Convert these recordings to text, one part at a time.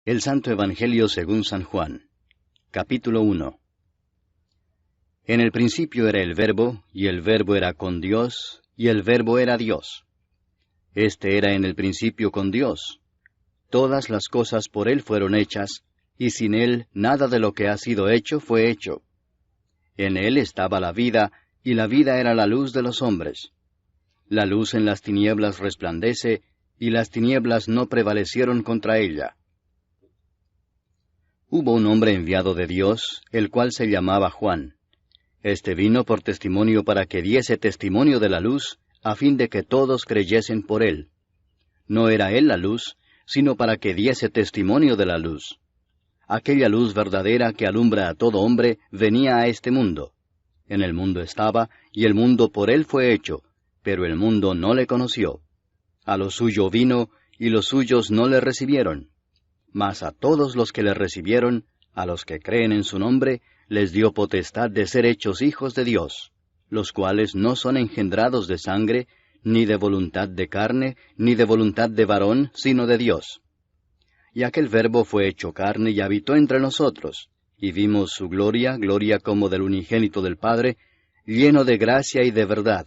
El Santo Evangelio según San Juan. Capítulo 1. En el principio era el Verbo, y el Verbo era con Dios, y el Verbo era Dios. Este era en el principio con Dios. Todas las cosas por Él fueron hechas, y sin Él nada de lo que ha sido hecho fue hecho. En Él estaba la vida, y la vida era la luz de los hombres. La luz en las tinieblas resplandece, y las tinieblas no prevalecieron contra ella. Hubo un hombre enviado de Dios, el cual se llamaba Juan. Este vino por testimonio para que diese testimonio de la luz, a fin de que todos creyesen por él. No era él la luz, sino para que diese testimonio de la luz. Aquella luz verdadera que alumbra a todo hombre venía a este mundo. En el mundo estaba, y el mundo por él fue hecho, pero el mundo no le conoció. A lo suyo vino, y los suyos no le recibieron. Mas a todos los que le recibieron, a los que creen en su nombre, les dio potestad de ser hechos hijos de Dios, los cuales no son engendrados de sangre, ni de voluntad de carne, ni de voluntad de varón, sino de Dios. Y aquel Verbo fue hecho carne y habitó entre nosotros, y vimos su gloria, gloria como del unigénito del Padre, lleno de gracia y de verdad.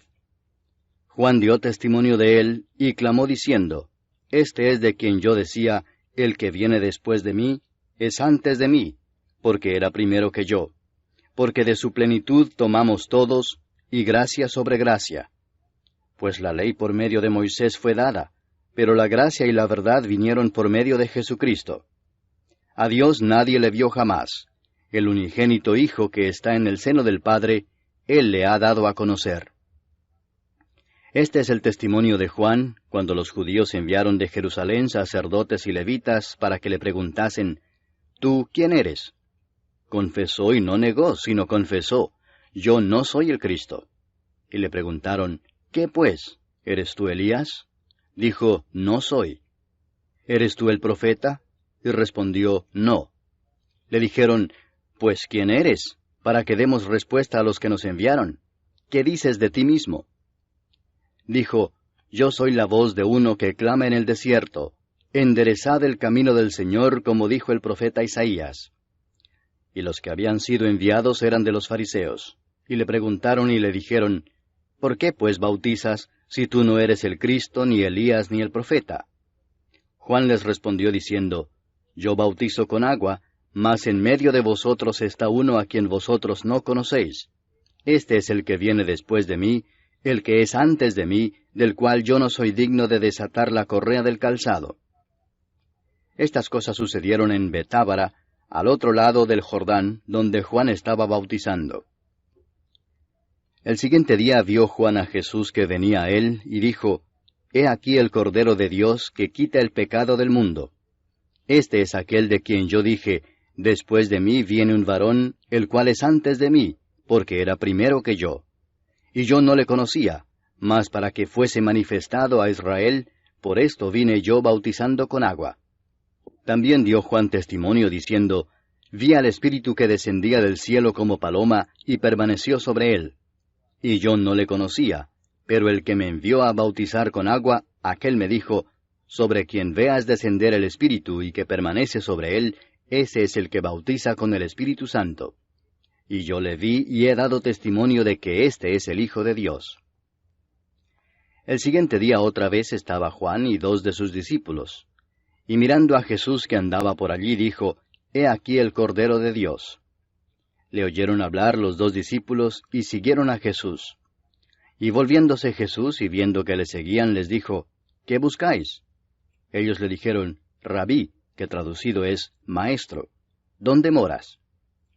Juan dio testimonio de él, y clamó diciendo, Este es de quien yo decía, el que viene después de mí, es antes de mí, porque era primero que yo. Porque de su plenitud tomamos todos, y gracia sobre gracia. Pues la ley por medio de Moisés fue dada, pero la gracia y la verdad vinieron por medio de Jesucristo. A Dios nadie le vio jamás. El unigénito Hijo que está en el seno del Padre, Él le ha dado a conocer. Este es el testimonio de Juan, cuando los judíos enviaron de Jerusalén sacerdotes y levitas para que le preguntasen, ¿Tú quién eres? Confesó y no negó, sino confesó, Yo no soy el Cristo. Y le preguntaron, ¿Qué pues? ¿Eres tú Elías? Dijo, No soy. ¿Eres tú el profeta? Y respondió, No. Le dijeron, Pues ¿quién eres? Para que demos respuesta a los que nos enviaron. ¿Qué dices de ti mismo? Dijo, Yo soy la voz de uno que clama en el desierto, enderezad el camino del Señor, como dijo el profeta Isaías. Y los que habían sido enviados eran de los fariseos, y le preguntaron y le dijeron, ¿Por qué pues bautizas, si tú no eres el Cristo, ni Elías, ni el profeta? Juan les respondió diciendo, Yo bautizo con agua, mas en medio de vosotros está uno a quien vosotros no conocéis. Este es el que viene después de mí, el que es antes de mí, del cual yo no soy digno de desatar la correa del calzado. Estas cosas sucedieron en Betábara, al otro lado del Jordán, donde Juan estaba bautizando. El siguiente día vio Juan a Jesús que venía a él, y dijo, He aquí el Cordero de Dios que quita el pecado del mundo. Este es aquel de quien yo dije, Después de mí viene un varón, el cual es antes de mí, porque era primero que yo. Y yo no le conocía, mas para que fuese manifestado a Israel, por esto vine yo bautizando con agua. También dio Juan testimonio diciendo, Vi al Espíritu que descendía del cielo como paloma, y permaneció sobre él. Y yo no le conocía, pero el que me envió a bautizar con agua, aquel me dijo, Sobre quien veas descender el Espíritu y que permanece sobre él, ese es el que bautiza con el Espíritu Santo. Y yo le vi y he dado testimonio de que éste es el Hijo de Dios. El siguiente día otra vez estaba Juan y 2 de sus discípulos. Y mirando a Jesús que andaba por allí, dijo, He aquí el Cordero de Dios. Le oyeron hablar los 2 discípulos y siguieron a Jesús. Y volviéndose Jesús y viendo que le seguían, les dijo, ¿Qué buscáis? Ellos le dijeron, Rabí, que traducido es Maestro, ¿dónde moras?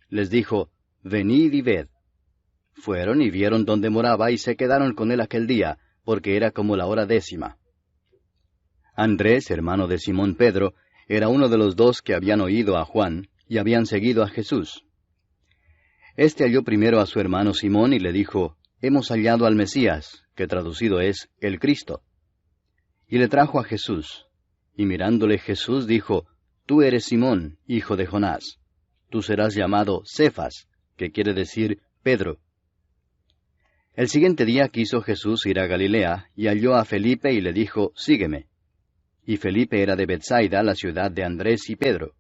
Les dijo, Venid y ved. Fueron y vieron dónde moraba y se quedaron con él aquel día, porque era como la hora 10:00. Andrés, hermano de Simón Pedro, era uno de los 2 que habían oído a Juan y habían seguido a Jesús. Este halló primero a su hermano Simón y le dijo, Hemos hallado al Mesías, que traducido es el Cristo. Y le trajo a Jesús. Y mirándole Jesús dijo, Tú eres Simón, hijo de Jonás. Tú serás llamado Cefas, que quiere decir Pedro. El siguiente día quiso Jesús ir a Galilea, y halló a Felipe y le dijo, Sígueme. y Felipe era de Betsaida, la ciudad de Andrés y Pedro.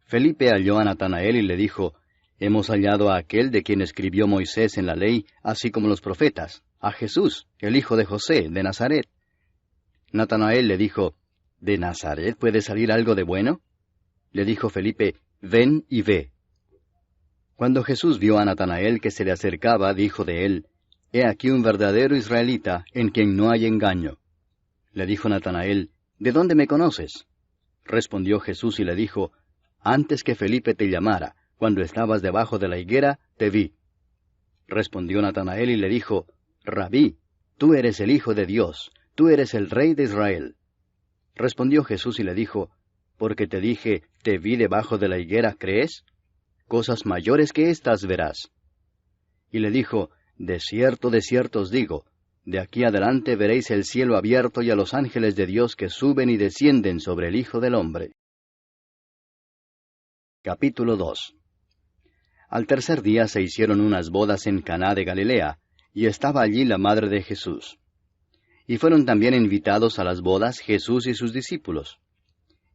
Felipe halló a Natanael y le dijo, Hemos hallado a aquel de quien escribió Moisés en la ley, así como los profetas, a Jesús, el hijo de José, de Nazaret. Natanael le dijo, ¿De Nazaret puede salir algo de bueno? Le dijo Felipe, Ven y ve. Cuando Jesús vio a Natanael que se le acercaba, dijo de él, He aquí un verdadero israelita, en quien no hay engaño. Le dijo Natanael, ¿De dónde me conoces? Respondió Jesús y le dijo, Antes que Felipe te llamara, cuando estabas debajo de la higuera, te vi. Respondió Natanael y le dijo, Rabí, tú eres el Hijo de Dios, tú eres el Rey de Israel. Respondió Jesús y le dijo, Porque te dije, te vi debajo de la higuera, ¿crees? Cosas mayores que estas verás. Y le dijo, de cierto os digo, de aquí adelante veréis el cielo abierto y a los ángeles de Dios que suben y descienden sobre el Hijo del Hombre. Capítulo 2. Al tercer día se hicieron unas bodas en Caná de Galilea, y estaba allí la madre de Jesús. Y fueron también invitados a las bodas Jesús y sus discípulos.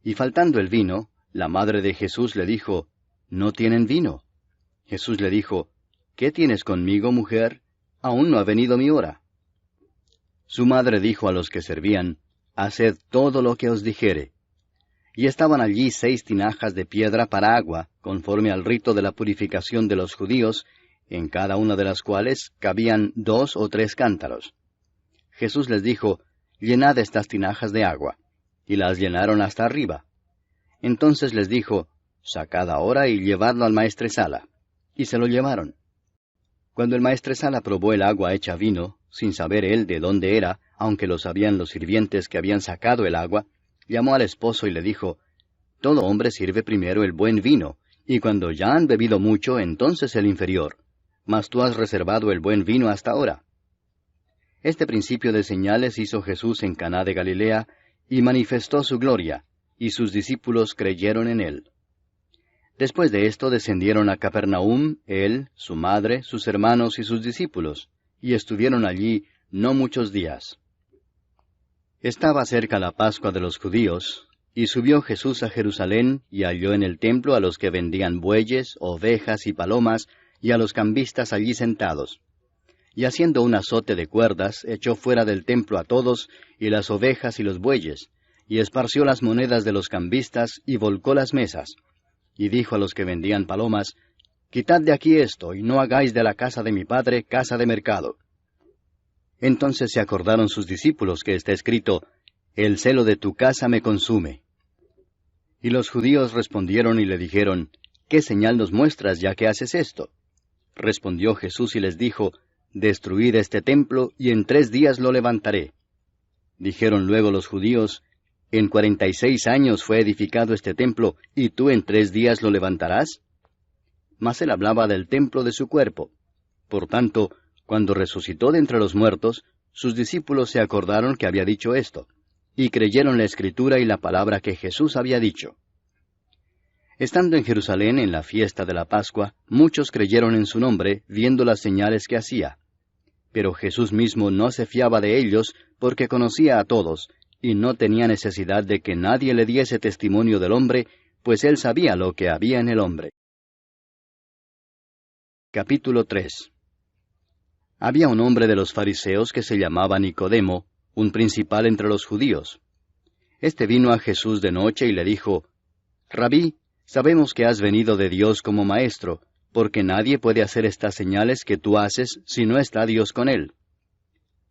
Y faltando el vino, la madre de Jesús le dijo, No tienen vino. Jesús le dijo, ¿Qué tienes conmigo, mujer? Aún no ha venido mi hora. Su madre dijo a los que servían, Haced todo lo que os dijere. Y estaban allí 6 tinajas de piedra para agua, conforme al rito de la purificación de los judíos, en cada una de las cuales cabían 2 o 3 cántaros. Jesús les dijo, Llenad estas tinajas de agua. Y las llenaron hasta arriba. Entonces les dijo, Sacad ahora y llevadlo al maestresala. Y se lo llevaron. Cuando el maestresala probó el agua hecha vino, sin saber él de dónde era, aunque lo sabían los sirvientes que habían sacado el agua, llamó al esposo y le dijo, Todo hombre sirve primero el buen vino, y cuando ya han bebido mucho, entonces el inferior. Mas tú has reservado el buen vino hasta ahora. Este principio de señales hizo Jesús en Caná de Galilea, y manifestó su gloria, y sus discípulos creyeron en él. Después de esto descendieron a Capernaum, él, su madre, sus hermanos y sus discípulos, y estuvieron allí no muchos días. Estaba cerca la Pascua de los judíos, y subió Jesús a Jerusalén, y halló en el templo a los que vendían bueyes, ovejas y palomas, y a los cambistas allí sentados. Y haciendo un azote de cuerdas, echó fuera del templo a todos, y las ovejas y los bueyes, y esparció las monedas de los cambistas, y volcó las mesas. Y dijo a los que vendían palomas, Quitad de aquí esto, y no hagáis de la casa de mi padre casa de mercado. Entonces se acordaron sus discípulos que está escrito, El celo de tu casa me consume. Y los judíos respondieron y le dijeron, ¿Qué señal nos muestras ya que haces esto? Respondió Jesús y les dijo, Destruid este templo, y en 3 días lo levantaré. Dijeron luego los judíos, ¿En 46 años fue edificado este templo, y tú en 3 días lo levantarás? Mas él hablaba del templo de su cuerpo. Por tanto, cuando resucitó de entre los muertos, sus discípulos se acordaron que había dicho esto, y creyeron la Escritura y la palabra que Jesús había dicho. Estando en Jerusalén en la fiesta de la Pascua, muchos creyeron en su nombre, viendo las señales que hacía. Pero Jesús mismo no se fiaba de ellos, porque conocía a todos, y no tenía necesidad de que nadie le diese testimonio del hombre, pues él sabía lo que había en el hombre. Capítulo 3. Había un hombre de los fariseos que se llamaba Nicodemo, un principal entre los judíos. Este vino a Jesús de noche y le dijo, Rabí, sabemos que has venido de Dios como maestro, porque nadie puede hacer estas señales que tú haces si no está Dios con él.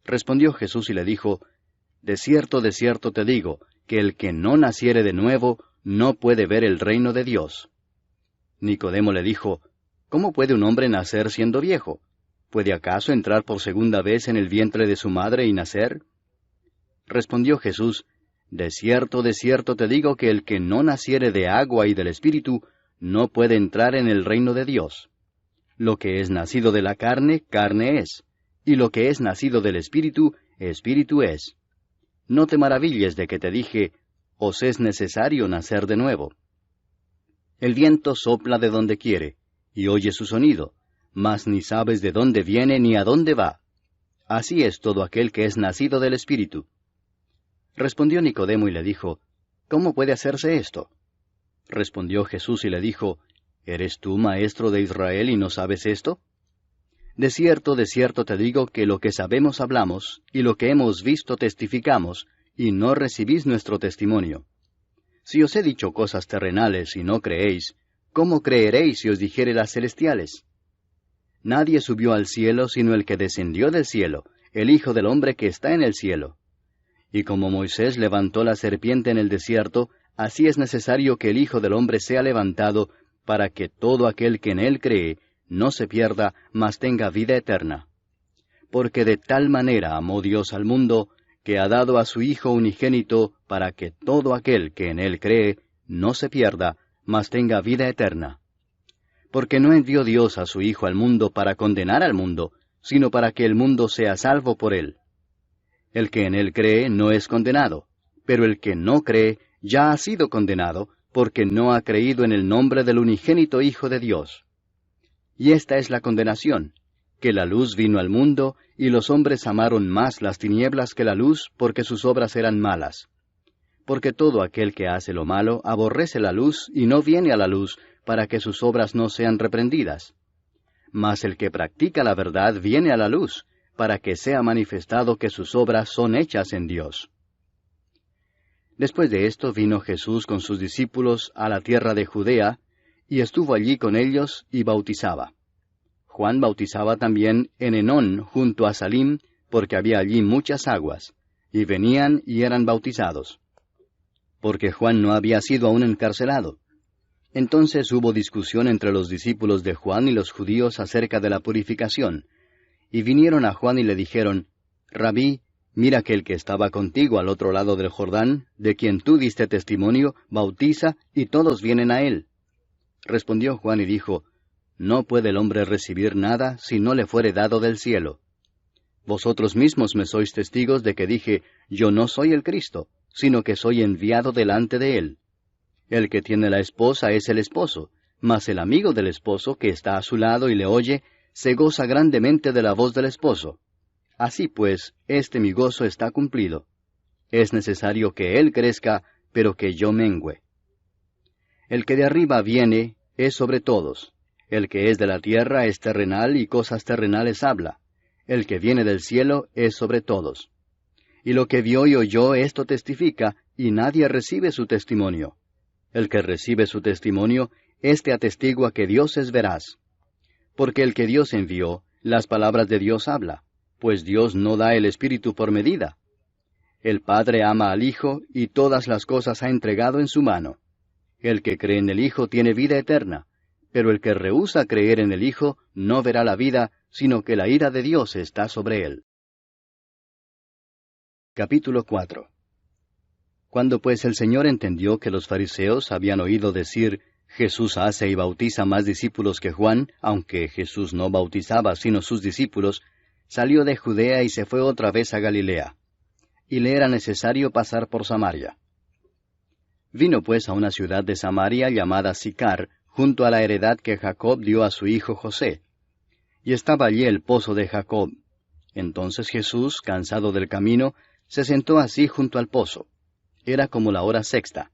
Respondió Jesús y le dijo, de cierto te digo, que el que no naciere de nuevo no puede ver el reino de Dios. Nicodemo le dijo, ¿cómo puede un hombre nacer siendo viejo? ¿Puede acaso entrar por segunda vez en el vientre de su madre y nacer? Respondió Jesús, de cierto te digo que el que no naciere de agua y del Espíritu no puede entrar en el reino de Dios. Lo que es nacido de la carne, carne es, y lo que es nacido del Espíritu, Espíritu es. No te maravilles de que te dije, os es necesario nacer de nuevo. El viento sopla de donde quiere, y oye su sonido, mas ni sabes de dónde viene ni a dónde va. Así es todo aquel que es nacido del Espíritu. Respondió Nicodemo y le dijo, ¿cómo puede hacerse esto? Respondió Jesús y le dijo, ¿eres tú maestro de Israel y no sabes esto? De cierto te digo que lo que sabemos hablamos, y lo que hemos visto testificamos, y no recibís nuestro testimonio. Si os he dicho cosas terrenales y no creéis, ¿cómo creeréis si os dijere las celestiales? Nadie subió al cielo sino el que descendió del cielo, el Hijo del Hombre que está en el cielo. Y como Moisés levantó la serpiente en el desierto, así es necesario que el Hijo del Hombre sea levantado, para que todo aquel que en él cree no se pierda, mas tenga vida eterna. Porque de tal manera amó Dios al mundo, que ha dado a su Hijo unigénito, para que todo aquel que en él cree no se pierda, mas tenga vida eterna. Porque no envió Dios a su Hijo al mundo para condenar al mundo, sino para que el mundo sea salvo por él. El que en él cree no es condenado, pero el que no cree ya ha sido condenado, porque no ha creído en el nombre del unigénito Hijo de Dios. Y esta es la condenación, que la luz vino al mundo, y los hombres amaron más las tinieblas que la luz, porque sus obras eran malas. Porque todo aquel que hace lo malo aborrece la luz, y no viene a la luz, para que sus obras no sean reprendidas. Mas el que practica la verdad viene a la luz, para que sea manifestado que sus obras son hechas en Dios. Después de esto vino Jesús con sus discípulos a la tierra de Judea, y estuvo allí con ellos y bautizaba. Juan bautizaba también en Enón junto a Salim, porque había allí muchas aguas, y venían y eran bautizados. Porque Juan no había sido aún encarcelado. Entonces hubo discusión entre los discípulos de Juan y los judíos acerca de la purificación, y vinieron a Juan y le dijeron, Rabí, mira que el que estaba contigo al otro lado del Jordán, de quien tú diste testimonio, bautiza, y todos vienen a él. Respondió Juan y dijo, No puede el hombre recibir nada si no le fuere dado del cielo. Vosotros mismos me sois testigos de que dije, Yo no soy el Cristo, sino que soy enviado delante de él. El que tiene la esposa es el esposo, mas el amigo del esposo que está a su lado y le oye, se goza grandemente de la voz del esposo. Así pues, mi gozo está cumplido. Es necesario que él crezca, pero que yo mengüe. El que de arriba viene es sobre todos. El que es de la tierra es terrenal y cosas terrenales habla. El que viene del cielo es sobre todos. Y lo que vio y oyó esto testifica, y nadie recibe su testimonio. El que recibe su testimonio, éste atestigua que Dios es veraz. Porque el que Dios envió, las palabras de Dios habla, pues Dios no da el Espíritu por medida. El Padre ama al Hijo, y todas las cosas ha entregado en su mano. El que cree en el Hijo tiene vida eterna, pero el que rehúsa creer en el Hijo no verá la vida, sino que la ira de Dios está sobre él. Capítulo 4. Cuando pues el Señor entendió que los fariseos habían oído decir, Jesús hace y bautiza más discípulos que Juan, aunque Jesús no bautizaba sino sus discípulos, salió de Judea y se fue otra vez a Galilea. Y le era necesario pasar por Samaria. Vino pues a una ciudad de Samaria llamada Sicar, junto a la heredad que Jacob dio a su hijo José. Y estaba allí el pozo de Jacob. Entonces Jesús, cansado del camino, se sentó así junto al pozo. Era como la hora sexta.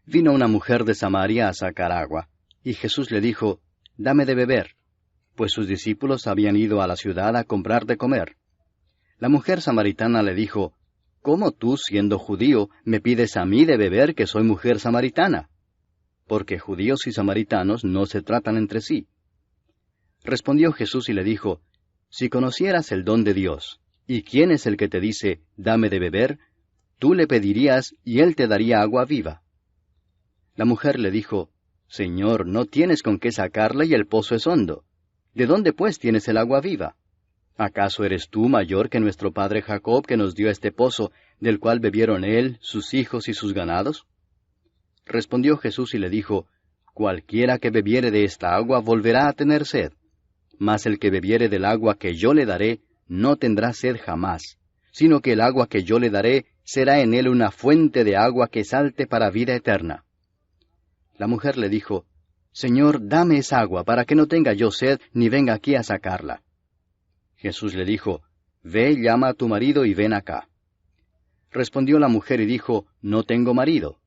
Vino una mujer de Samaria a sacar agua, y Jesús le dijo, Dame de beber, pues sus discípulos habían ido a la ciudad a comprar de comer. La mujer samaritana le dijo, ¿Cómo tú, siendo judío, me pides a mí de beber que soy mujer samaritana? Porque judíos y samaritanos no se tratan entre sí. Respondió Jesús y le dijo, Si conocieras el don de Dios, y quién es el que te dice, Dame de beber, tú le pedirías y él te daría agua viva. La mujer le dijo, Señor, no tienes con qué sacarla y el pozo es hondo. ¿De dónde pues tienes el agua viva? ¿Acaso eres tú mayor que nuestro padre Jacob, que nos dio este pozo, del cual bebieron él, sus hijos y sus ganados? Respondió Jesús y le dijo, Cualquiera que bebiere de esta agua volverá a tener sed, mas el que bebiere del agua que yo le daré, no tendrá sed jamás, sino que el agua que yo le daré será en él una fuente de agua que salte para vida eterna. La mujer le dijo, Señor, dame esa agua, para que no tenga yo sed, ni venga aquí a sacarla. Jesús le dijo, Ve, llama a tu marido y ven acá. Respondió la mujer y dijo, No tengo marido.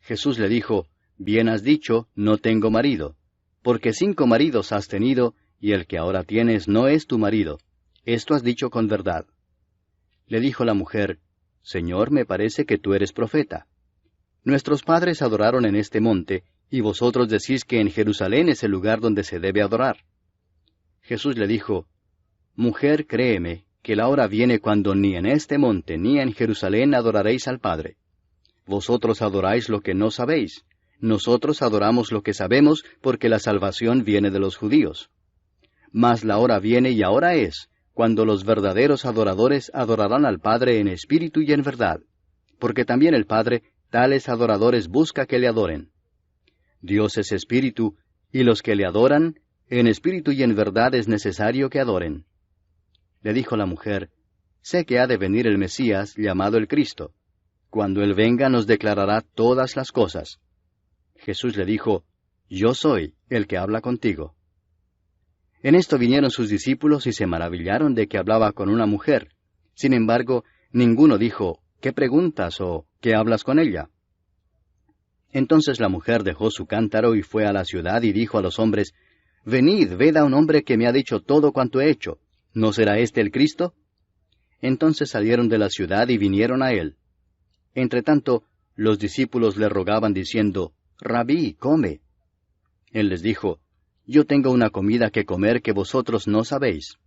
Jesús le dijo, Bien has dicho, no tengo marido, porque 5 maridos has tenido, y el que ahora tienes no es tu marido. Esto has dicho con verdad. Le dijo la mujer, Señor, me parece que tú eres profeta. Nuestros padres adoraron en este monte, y vosotros decís que en Jerusalén es el lugar donde se debe adorar. Jesús le dijo, Mujer, créeme, que la hora viene cuando ni en este monte ni en Jerusalén adoraréis al Padre. Vosotros adoráis lo que no sabéis. Nosotros adoramos lo que sabemos, porque la salvación viene de los judíos. Mas la hora viene y ahora es, cuando los verdaderos adoradores adorarán al Padre en espíritu y en verdad, porque también el Padre tales adoradores busca que le adoren. Dios es espíritu, y los que le adoran, en espíritu y en verdad es necesario que adoren. Le dijo la mujer, Sé que ha de venir el Mesías, llamado el Cristo. Cuando Él venga nos declarará todas las cosas. Jesús le dijo, Yo soy el que habla contigo. En esto vinieron sus discípulos y se maravillaron de que hablaba con una mujer. Sin embargo, ninguno dijo, ¿qué preguntas o qué hablas con ella? Entonces la mujer dejó su cántaro y fue a la ciudad y dijo a los hombres, Venid, ved a un hombre que me ha dicho todo cuanto he hecho. ¿No será este el Cristo? Entonces salieron de la ciudad y vinieron a él. Entretanto, los discípulos le rogaban diciendo, Rabí, come. Él les dijo, Yo tengo una comida que comer que vosotros no sabéis.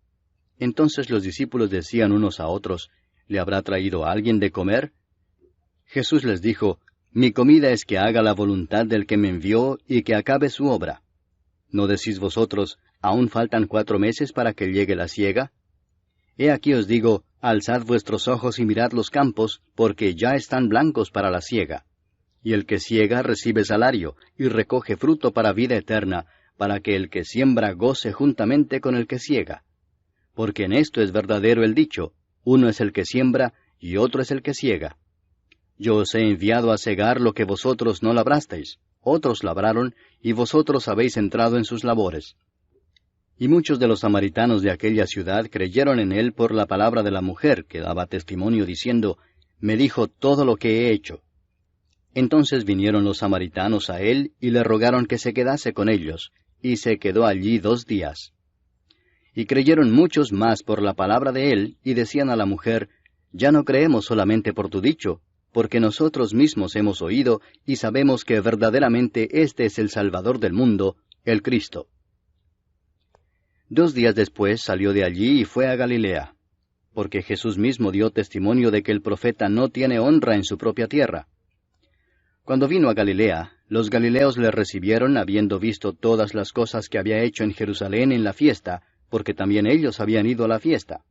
Entonces los discípulos decían unos a otros, ¿Le habrá traído alguien de comer? Jesús les dijo, Mi comida es que haga la voluntad del que me envió y que acabe su obra. ¿No decís vosotros, aún faltan 4 meses para que llegue la siega? He aquí os digo, alzad vuestros ojos y mirad los campos, porque ya están blancos para la siega. Y el que siega recibe salario, y recoge fruto para vida eterna, para que el que siembra goce juntamente con el que siega. Porque en esto es verdadero el dicho, uno es el que siembra, y otro es el que siega. Yo os he enviado a segar lo que vosotros no labrasteis, otros labraron, y vosotros habéis entrado en sus labores. Y muchos de los samaritanos de aquella ciudad creyeron en él por la palabra de la mujer, que daba testimonio diciendo, Me dijo todo lo que he hecho. Entonces vinieron los samaritanos a él, y le rogaron que se quedase con ellos, y se quedó allí 2 días. Y creyeron muchos más por la palabra de él, y decían a la mujer, Ya no creemos solamente por tu dicho, porque nosotros mismos hemos oído, y sabemos que verdaderamente este es el Salvador del mundo, el Cristo. 2 días después salió de allí y fue a Galilea, porque Jesús mismo dio testimonio de que el profeta no tiene honra en su propia tierra. Cuando vino a Galilea, los galileos le recibieron habiendo visto todas las cosas que había hecho en Jerusalén en la fiesta, porque también ellos habían ido a la fiesta.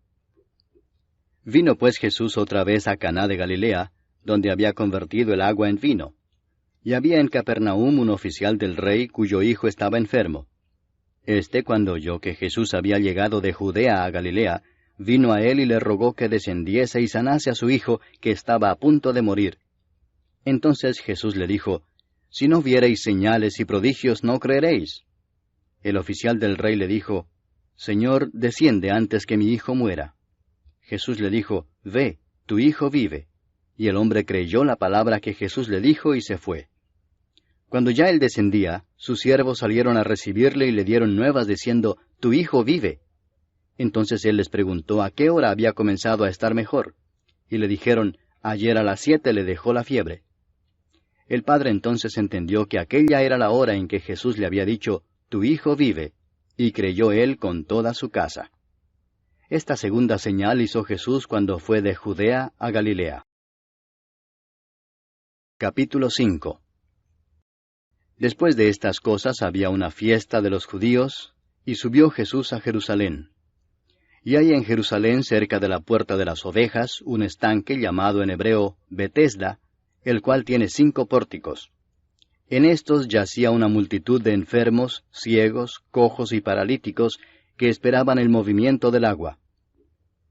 Vino pues Jesús otra vez a Caná de Galilea, donde había convertido el agua en vino. Y había en Capernaum un oficial del rey cuyo hijo estaba enfermo. Cuando oyó que Jesús había llegado de Judea a Galilea, vino a él y le rogó que descendiese y sanase a su hijo, que estaba a punto de morir. Entonces Jesús le dijo, Si no viereis señales y prodigios, no creeréis. El oficial del rey le dijo, Señor, desciende antes que mi hijo muera. Jesús le dijo, Ve, tu hijo vive. Y el hombre creyó la palabra que Jesús le dijo y se fue. Cuando ya él descendía, sus siervos salieron a recibirle y le dieron nuevas diciendo, Tu hijo vive. Entonces él les preguntó a qué hora había comenzado a estar mejor. Y le dijeron, Ayer a las 7 le dejó la fiebre. El padre entonces entendió que aquella era la hora en que Jesús le había dicho, Tu hijo vive, y creyó él con toda su casa. Esta segunda señal hizo Jesús cuando fue de Judea a Galilea. Capítulo 5. Después de estas cosas había una fiesta de los judíos, y subió Jesús a Jerusalén. Y hay en Jerusalén, cerca de la puerta de las ovejas, un estanque llamado en hebreo Betesda, el cual tiene 5 pórticos. En estos yacía una multitud de enfermos, ciegos, cojos y paralíticos, que esperaban el movimiento del agua.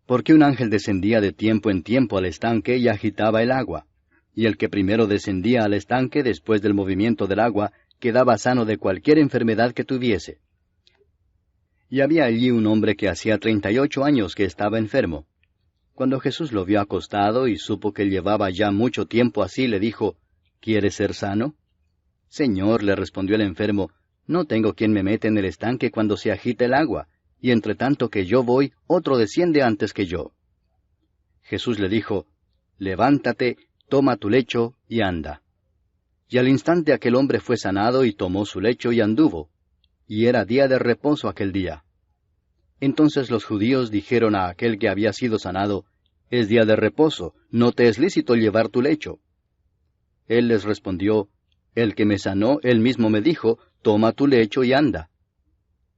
Porque un ángel descendía de tiempo en tiempo al estanque y agitaba el agua. Y el que primero descendía al estanque después del movimiento del agua, quedaba sano de cualquier enfermedad que tuviese. Y había allí un hombre que hacía 38 años que estaba enfermo. Cuando Jesús lo vio acostado y supo que llevaba ya mucho tiempo así, le dijo, ¿Quieres ser sano? Señor, le respondió el enfermo, no tengo quien me mete en el estanque cuando se agita el agua, y entre tanto que yo voy, otro desciende antes que yo. Jesús le dijo, levántate, toma tu lecho y anda. Y al instante aquel hombre fue sanado y tomó su lecho y anduvo, y era día de reposo aquel día. Entonces los judíos dijeron a aquel que había sido sanado, es día de reposo, no te es lícito llevar tu lecho. Él les respondió, el que me sanó, él mismo me dijo, toma tu lecho y anda.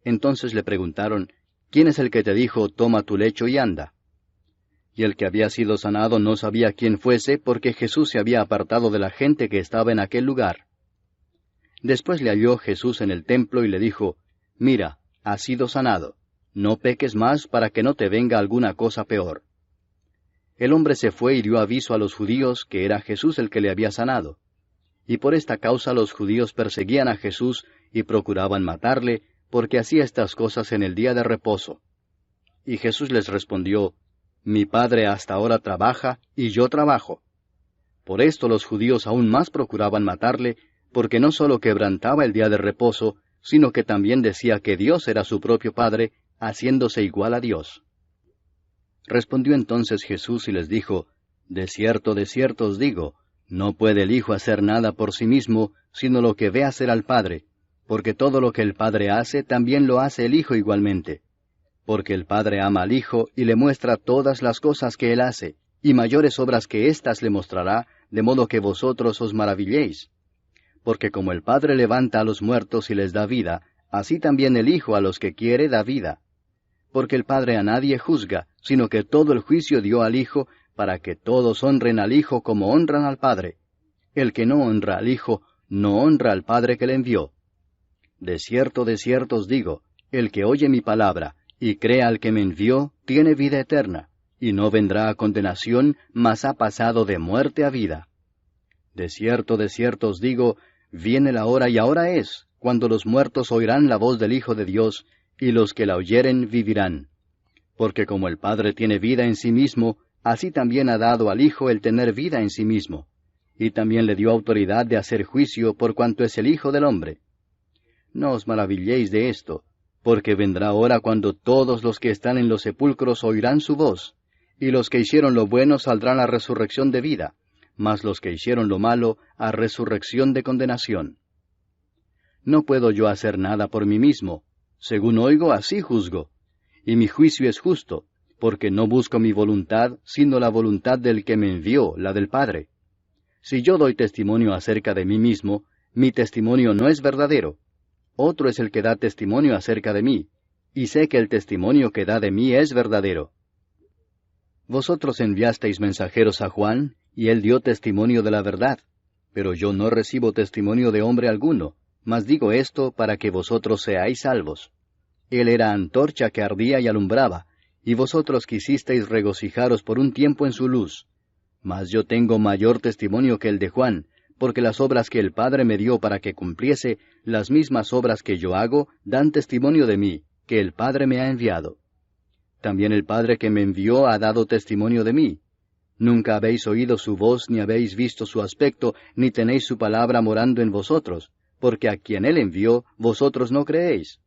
Entonces le preguntaron, ¿quién es el que te dijo, toma tu lecho y anda? Y el que había sido sanado no sabía quién fuese, porque Jesús se había apartado de la gente que estaba en aquel lugar. Después le halló Jesús en el templo y le dijo, mira, has sido sanado, no peques más para que no te venga alguna cosa peor. El hombre se fue y dio aviso a los judíos que era Jesús el que le había sanado. Y por esta causa los judíos perseguían a Jesús y procuraban matarle, porque hacía estas cosas en el día de reposo. Y Jesús les respondió, mi Padre hasta ahora trabaja, y yo trabajo. Por esto los judíos aún más procuraban matarle, porque no sólo quebrantaba el día de reposo, sino que también decía que Dios era su propio Padre, haciéndose igual a Dios. Respondió entonces Jesús y les dijo, de cierto os digo, no puede el Hijo hacer nada por sí mismo, sino lo que ve hacer al Padre, porque todo lo que el Padre hace, también lo hace el Hijo igualmente. Porque el Padre ama al Hijo y le muestra todas las cosas que Él hace, y mayores obras que éstas le mostrará, de modo que vosotros os maravilléis. Porque como el Padre levanta a los muertos y les da vida, así también el Hijo a los que quiere da vida. Porque el Padre a nadie juzga, sino que todo el juicio dio al Hijo, para que todos honren al Hijo como honran al Padre. El que no honra al Hijo, no honra al Padre que le envió. De cierto os digo, el que oye mi palabra, y cree al que me envió, tiene vida eterna, y no vendrá a condenación, mas ha pasado de muerte a vida. De cierto os digo, viene la hora y ahora es, cuando los muertos oirán la voz del Hijo de Dios, y los que la oyeren vivirán. Porque como el Padre tiene vida en sí mismo, así también ha dado al Hijo el tener vida en sí mismo, y también le dio autoridad de hacer juicio por cuanto es el Hijo del hombre. No os maravilléis de esto, porque vendrá hora cuando todos los que están en los sepulcros oirán su voz, y los que hicieron lo bueno saldrán a resurrección de vida, mas los que hicieron lo malo a resurrección de condenación. No puedo yo hacer nada por mí mismo, según oigo así juzgo, y mi juicio es justo, porque no busco mi voluntad, sino la voluntad del que me envió, la del Padre. Si yo doy testimonio acerca de mí mismo, mi testimonio no es verdadero. Otro es el que da testimonio acerca de mí, y sé que el testimonio que da de mí es verdadero. Vosotros enviasteis mensajeros a Juan, y él dio testimonio de la verdad, pero yo no recibo testimonio de hombre alguno, mas digo esto para que vosotros seáis salvos. Él era antorcha que ardía y alumbraba, y vosotros quisisteis regocijaros por un tiempo en su luz. Mas yo tengo mayor testimonio que el de Juan, porque las obras que el Padre me dio para que cumpliese, las mismas obras que yo hago, dan testimonio de mí, que el Padre me ha enviado. También el Padre que me envió ha dado testimonio de mí. Nunca habéis oído su voz, ni habéis visto su aspecto, ni tenéis su palabra morando en vosotros, porque a quien él envió, vosotros no creéis.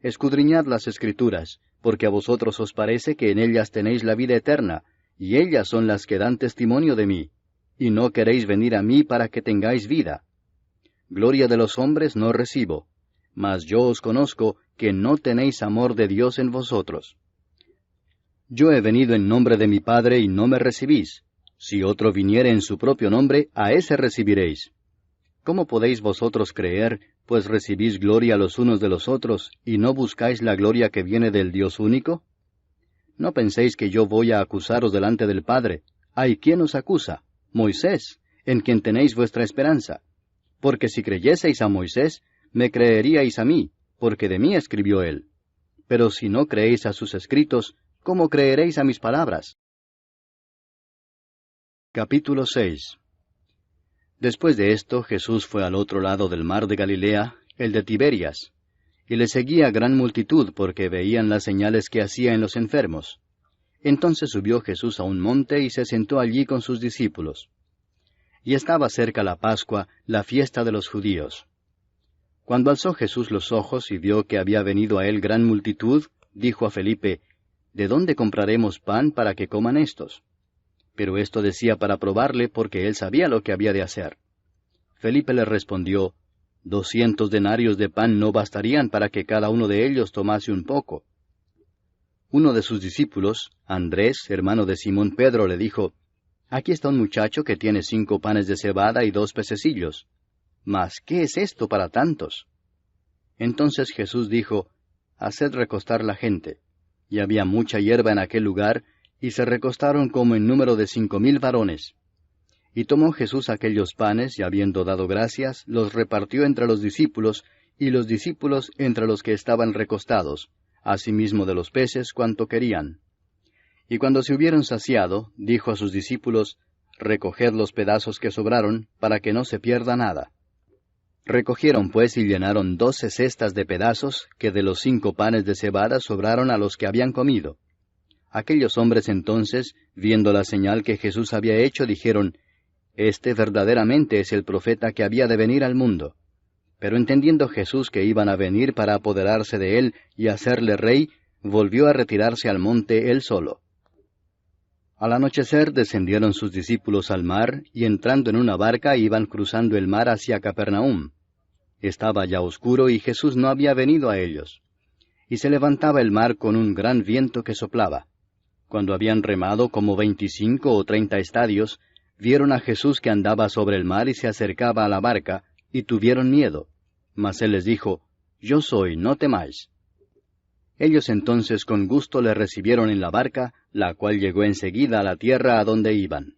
Escudriñad las Escrituras, porque a vosotros os parece que en ellas tenéis la vida eterna, y ellas son las que dan testimonio de mí, y no queréis venir a mí para que tengáis vida. Gloria de los hombres no recibo, mas yo os conozco que no tenéis amor de Dios en vosotros. Yo he venido en nombre de mi Padre y no me recibís. Si otro viniere en su propio nombre, a ese recibiréis. ¿Cómo podéis vosotros creer, pues recibís gloria los unos de los otros, y no buscáis la gloria que viene del Dios único? No penséis que yo voy a acusaros delante del Padre. ¿Hay quien os acusa? Moisés, en quien tenéis vuestra esperanza. Porque si creyeseis a Moisés, me creeríais a mí, porque de mí escribió él. Pero si no creéis a sus escritos, ¿cómo creeréis a mis palabras? Capítulo 6. Después de esto, Jesús fue al otro lado del mar de Galilea, el de Tiberias, y le seguía gran multitud porque veían las señales que hacía en los enfermos. Entonces subió Jesús a un monte y se sentó allí con sus discípulos. Y estaba cerca la Pascua, la fiesta de los judíos. Cuando alzó Jesús los ojos y vio que había venido a él gran multitud, dijo a Felipe, ¿De dónde compraremos pan para que coman estos? Pero esto decía para probarle, porque él sabía lo que había de hacer. Felipe le respondió, 200 denarios de pan no bastarían para que cada uno de ellos tomase un poco. Uno de sus discípulos, Andrés, hermano de Simón Pedro, le dijo, Aquí está un muchacho que tiene 5 panes de cebada y 2 pececillos. Mas, ¿qué es esto para tantos? Entonces Jesús dijo, Haced recostar la gente. Y había mucha hierba en aquel lugar, y se recostaron como en número de 5,000 varones. Y tomó Jesús aquellos panes, y habiendo dado gracias, los repartió entre los discípulos, y los discípulos entre los que estaban recostados, asimismo de los peces cuanto querían. Y cuando se hubieron saciado, dijo a sus discípulos, Recoged los pedazos que sobraron, para que no se pierda nada. Recogieron pues y llenaron 12 cestas de pedazos, que de los 5 panes de cebada sobraron a los que habían comido. Aquellos hombres entonces, viendo la señal que Jesús había hecho, dijeron, Este verdaderamente es el profeta que había de venir al mundo. Pero entendiendo Jesús que iban a venir para apoderarse de él y hacerle rey, volvió a retirarse al monte él solo. Al anochecer descendieron sus discípulos al mar, y entrando en una barca iban cruzando el mar hacia Capernaum. Estaba ya oscuro y Jesús no había venido a ellos. Y se levantaba el mar con un gran viento que soplaba. Cuando habían remado como 25 o 30 estadios, vieron a Jesús que andaba sobre el mar y se acercaba a la barca, y tuvieron miedo. Mas él les dijo, Yo soy, no temáis. Ellos entonces con gusto le recibieron en la barca, la cual llegó enseguida a la tierra a donde iban.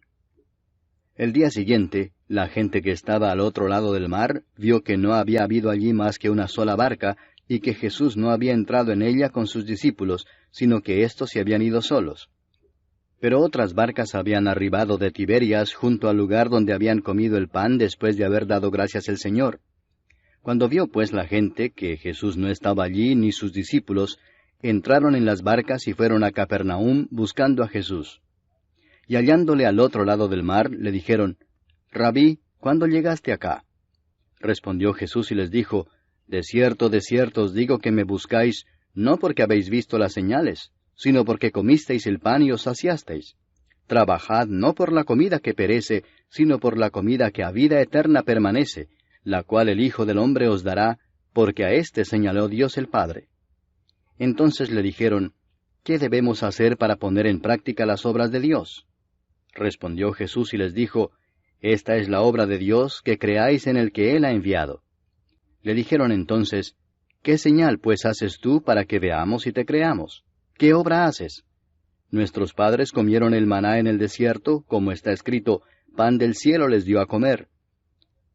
El día siguiente, la gente que estaba al otro lado del mar vio que no había habido allí más que una sola barca, y que Jesús no había entrado en ella con sus discípulos, sino que éstos se habían ido solos. Pero otras barcas habían arribado de Tiberias junto al lugar donde habían comido el pan después de haber dado gracias al Señor. Cuando vio pues la gente que Jesús no estaba allí ni sus discípulos, entraron en las barcas y fueron a Capernaum buscando a Jesús. Y hallándole al otro lado del mar, le dijeron, Rabí, ¿cuándo llegaste acá? Respondió Jesús y les dijo, de cierto os digo que me buscáis, no porque habéis visto las señales, sino porque comisteis el pan y os saciasteis. Trabajad no por la comida que perece, sino por la comida que a vida eterna permanece, la cual el Hijo del Hombre os dará, porque a éste señaló Dios el Padre. Entonces le dijeron, ¿qué debemos hacer para poner en práctica las obras de Dios? Respondió Jesús y les dijo, Esta es la obra de Dios, que creáis en el que Él ha enviado. Le dijeron entonces, ¿qué señal pues haces tú para que veamos y te creamos? ¿Qué obra haces? Nuestros padres comieron el maná en el desierto, como está escrito, pan del cielo les dio a comer.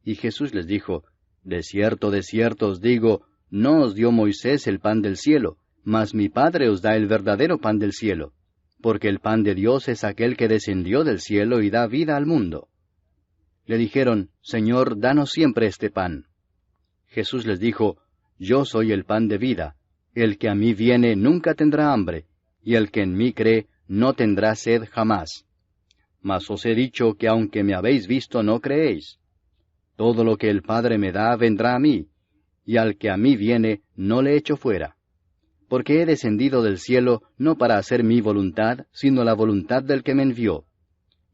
Y Jesús les dijo, de cierto os digo, no os dio Moisés el pan del cielo, mas mi Padre os da el verdadero pan del cielo, porque el pan de Dios es aquel que descendió del cielo y da vida al mundo. Le dijeron, Señor, danos siempre este pan. Jesús les dijo, Yo soy el pan de vida, el que a mí viene nunca tendrá hambre, y el que en mí cree no tendrá sed jamás. Mas os he dicho que aunque me habéis visto no creéis. Todo lo que el Padre me da vendrá a mí, y al que a mí viene no le echo fuera. Porque he descendido del cielo no para hacer mi voluntad, sino la voluntad del que me envió.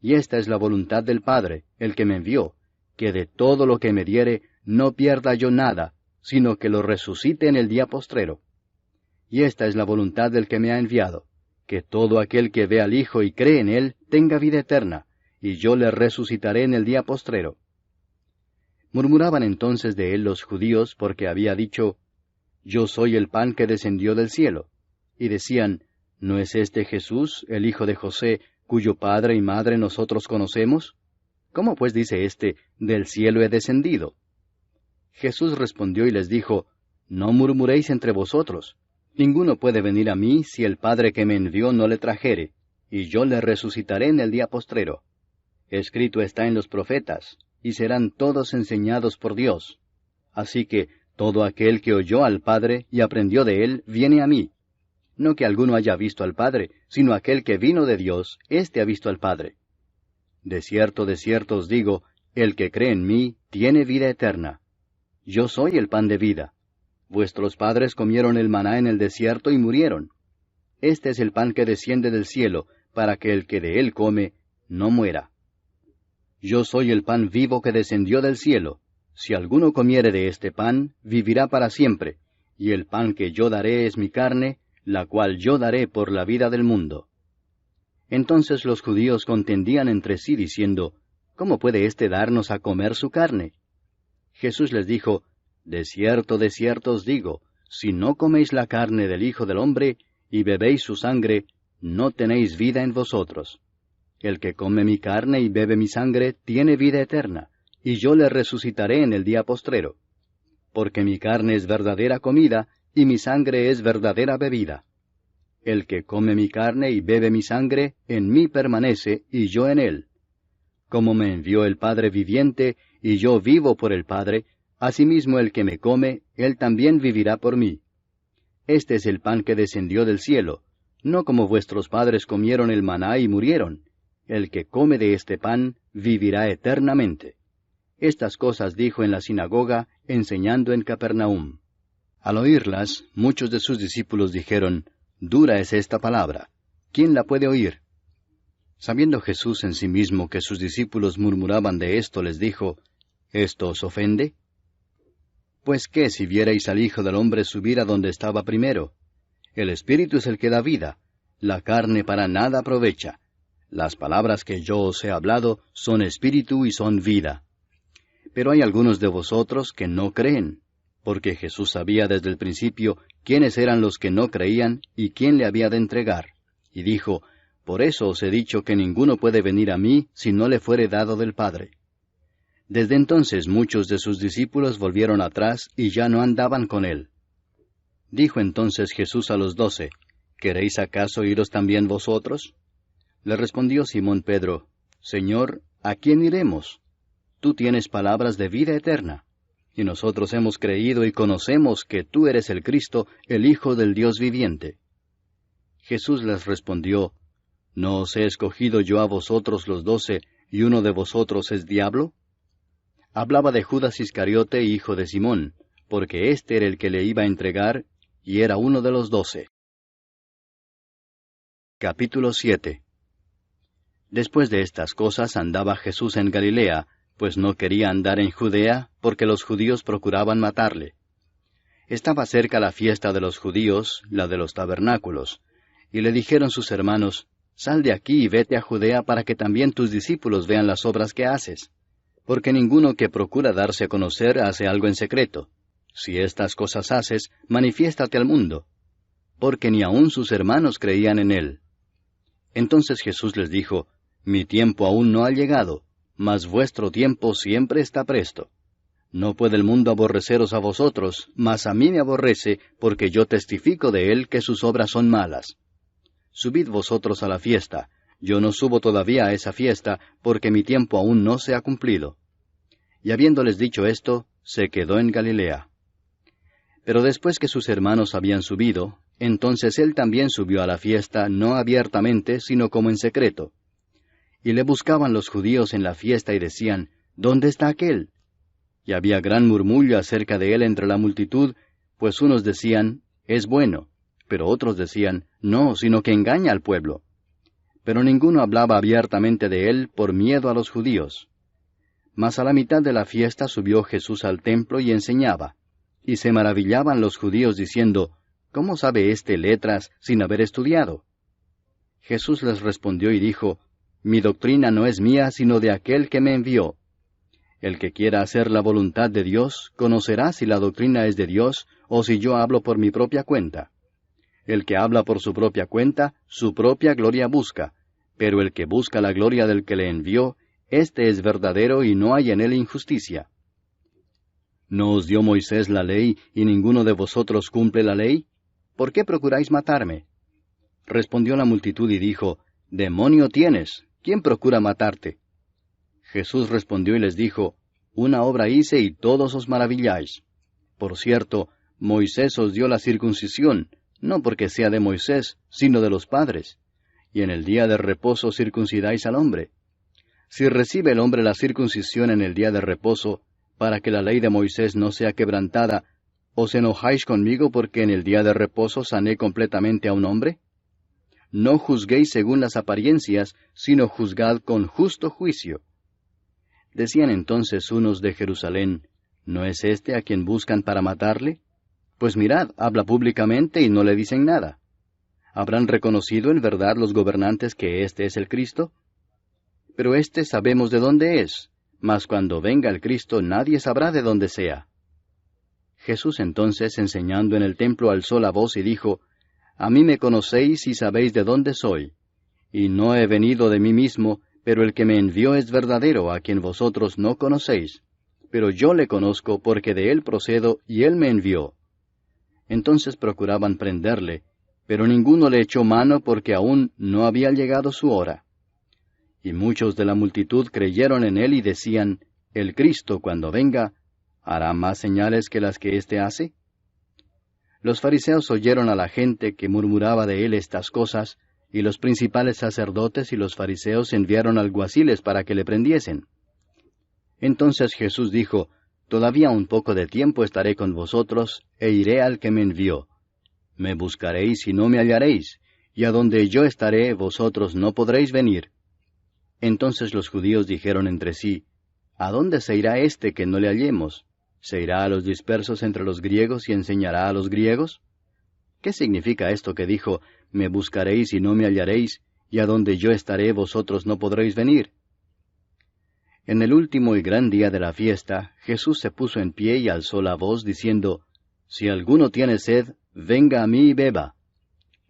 Y esta es la voluntad del Padre, el que me envió, que de todo lo que me diere no pierda yo nada, sino que lo resucite en el día postrero. Y esta es la voluntad del que me ha enviado, que todo aquel que ve al Hijo y cree en él tenga vida eterna, y yo le resucitaré en el día postrero. Murmuraban entonces de él los judíos porque había dicho, Yo soy el pan que descendió del cielo. Y decían, ¿no es este Jesús, el hijo de José, cuyo padre y madre nosotros conocemos? ¿Cómo pues dice éste, del cielo he descendido? Jesús respondió y les dijo, No murmuréis entre vosotros. Ninguno puede venir a mí si el Padre que me envió no le trajere, y yo le resucitaré en el día postrero. Escrito está en los profetas, y serán todos enseñados por Dios. Así que todo aquel que oyó al Padre y aprendió de él, viene a mí. No que alguno haya visto al Padre, sino aquel que vino de Dios, éste ha visto al Padre. De cierto os digo, el que cree en mí tiene vida eterna. Yo soy el pan de vida. Vuestros padres comieron el maná en el desierto y murieron. Este es el pan que desciende del cielo, para que el que de él come no muera. Yo soy el pan vivo que descendió del cielo. Si alguno comiere de este pan, vivirá para siempre, y el pan que yo daré es mi carne, la cual yo daré por la vida del mundo. Entonces los judíos contendían entre sí, diciendo, ¿cómo puede éste darnos a comer su carne? Jesús les dijo, de cierto os digo, si no coméis la carne del Hijo del Hombre, y bebéis su sangre, no tenéis vida en vosotros. El que come mi carne y bebe mi sangre, tiene vida eterna, y yo le resucitaré en el día postrero. Porque mi carne es verdadera comida, y mi sangre es verdadera bebida. El que come mi carne y bebe mi sangre, en mí permanece, y yo en él. Como me envió el Padre viviente, y yo vivo por el Padre, asimismo el que me come, él también vivirá por mí. Este es el pan que descendió del cielo, no como vuestros padres comieron el maná y murieron. El que come de este pan vivirá eternamente. Estas cosas dijo en la sinagoga, enseñando en Capernaum. Al oírlas, muchos de sus discípulos dijeron, dura es esta palabra, ¿quién la puede oír? Sabiendo Jesús en sí mismo que sus discípulos murmuraban de esto, les dijo, ¿esto os ofende? Pues qué si vierais al Hijo del Hombre subir a donde estaba primero. El Espíritu es el que da vida, la carne para nada aprovecha. Las palabras que yo os he hablado son espíritu y son vida. Pero hay algunos de vosotros que no creen, porque Jesús sabía desde el principio quiénes eran los que no creían y quién le había de entregar. Y dijo, por eso os he dicho que ninguno puede venir a mí si no le fuere dado del Padre. Desde entonces muchos de sus discípulos volvieron atrás y ya no andaban con él. Dijo entonces Jesús a los 12, ¿queréis acaso iros también vosotros? Le respondió Simón Pedro, Señor, ¿a quién iremos? Tú tienes palabras de vida eterna, y nosotros hemos creído y conocemos que tú eres el Cristo, el Hijo del Dios viviente. Jesús les respondió, ¿no os he escogido yo a vosotros los 12, y uno de vosotros es diablo? Hablaba de Judas Iscariote, hijo de Simón, porque éste era el que le iba a entregar, y era uno de los 12. Capítulo 7. Después de estas cosas andaba Jesús en Galilea, pues no quería andar en Judea, porque los judíos procuraban matarle. Estaba cerca la fiesta de los judíos, la de los tabernáculos, y le dijeron sus hermanos, Sal de aquí y vete a Judea para que también tus discípulos vean las obras que haces. Porque ninguno que procura darse a conocer hace algo en secreto. Si estas cosas haces, manifiéstate al mundo. Porque ni aun sus hermanos creían en él. Entonces Jesús les dijo, Mi tiempo aún no ha llegado, mas vuestro tiempo siempre está presto. No puede el mundo aborreceros a vosotros, mas a mí me aborrece, porque yo testifico de él que sus obras son malas. Subid vosotros a la fiesta. Yo no subo todavía a esa fiesta, porque mi tiempo aún no se ha cumplido. Y habiéndoles dicho esto, se quedó en Galilea. Pero después que sus hermanos habían subido, entonces él también subió a la fiesta, no abiertamente, sino como en secreto. Y le buscaban los judíos en la fiesta y decían, ¿dónde está aquél? Y había gran murmullo acerca de él entre la multitud, pues unos decían, es bueno, pero otros decían, no, sino que engaña al pueblo. Pero ninguno hablaba abiertamente de él por miedo a los judíos. Mas a la mitad de la fiesta subió Jesús al templo y enseñaba. Y se maravillaban los judíos diciendo, ¿cómo sabe éste letras sin haber estudiado? Jesús les respondió y dijo, Mi doctrina no es mía, sino de aquel que me envió. El que quiera hacer la voluntad de Dios, conocerá si la doctrina es de Dios, o si yo hablo por mi propia cuenta. El que habla por su propia cuenta, su propia gloria busca, pero el que busca la gloria del que le envió, éste es verdadero y no hay en él injusticia. ¿No os dio Moisés la ley, y ninguno de vosotros cumple la ley? ¿Por qué procuráis matarme? Respondió la multitud y dijo, Demonio tienes, ¿quién procura matarte? Jesús respondió y les dijo, Una obra hice y todos os maravilláis. Por cierto, Moisés os dio la circuncisión, no porque sea de Moisés, sino de los padres. Y en el día de reposo circuncidáis al hombre. Si recibe el hombre la circuncisión en el día de reposo, para que la ley de Moisés no sea quebrantada, ¿os enojáis conmigo porque en el día de reposo sané completamente a un hombre? No juzguéis según las apariencias, sino juzgad con justo juicio. Decían entonces unos de Jerusalén, ¿no es este a quien buscan para matarle? Pues mirad, habla públicamente y no le dicen nada. ¿Habrán reconocido en verdad los gobernantes que éste es el Cristo? Pero éste sabemos de dónde es, mas cuando venga el Cristo nadie sabrá de dónde sea. Jesús entonces, enseñando en el templo, alzó la voz y dijo, A mí me conocéis y sabéis de dónde soy. Y no he venido de mí mismo, pero el que me envió es verdadero, a quien vosotros no conocéis. Pero yo le conozco porque de él procedo y él me envió. Entonces procuraban prenderle, pero ninguno le echó mano porque aún no había llegado su hora. Y muchos de la multitud creyeron en él y decían, El Cristo, cuando venga, ¿hará más señales que las que éste hace? Los fariseos oyeron a la gente que murmuraba de él estas cosas, y los principales sacerdotes y los fariseos enviaron alguaciles para que le prendiesen. Entonces Jesús dijo, Todavía un poco de tiempo estaré con vosotros, e iré al que me envió. Me buscaréis y no me hallaréis, y a donde yo estaré vosotros no podréis venir. Entonces los judíos dijeron entre sí, ¿A dónde se irá éste que no le hallemos? ¿Se irá a los dispersos entre los griegos y enseñará a los griegos? ¿Qué significa esto que dijo, Me buscaréis y no me hallaréis, y a donde yo estaré vosotros no podréis venir? En el último y gran día de la fiesta, Jesús se puso en pie y alzó la voz, diciendo, Si alguno tiene sed, venga a mí y beba.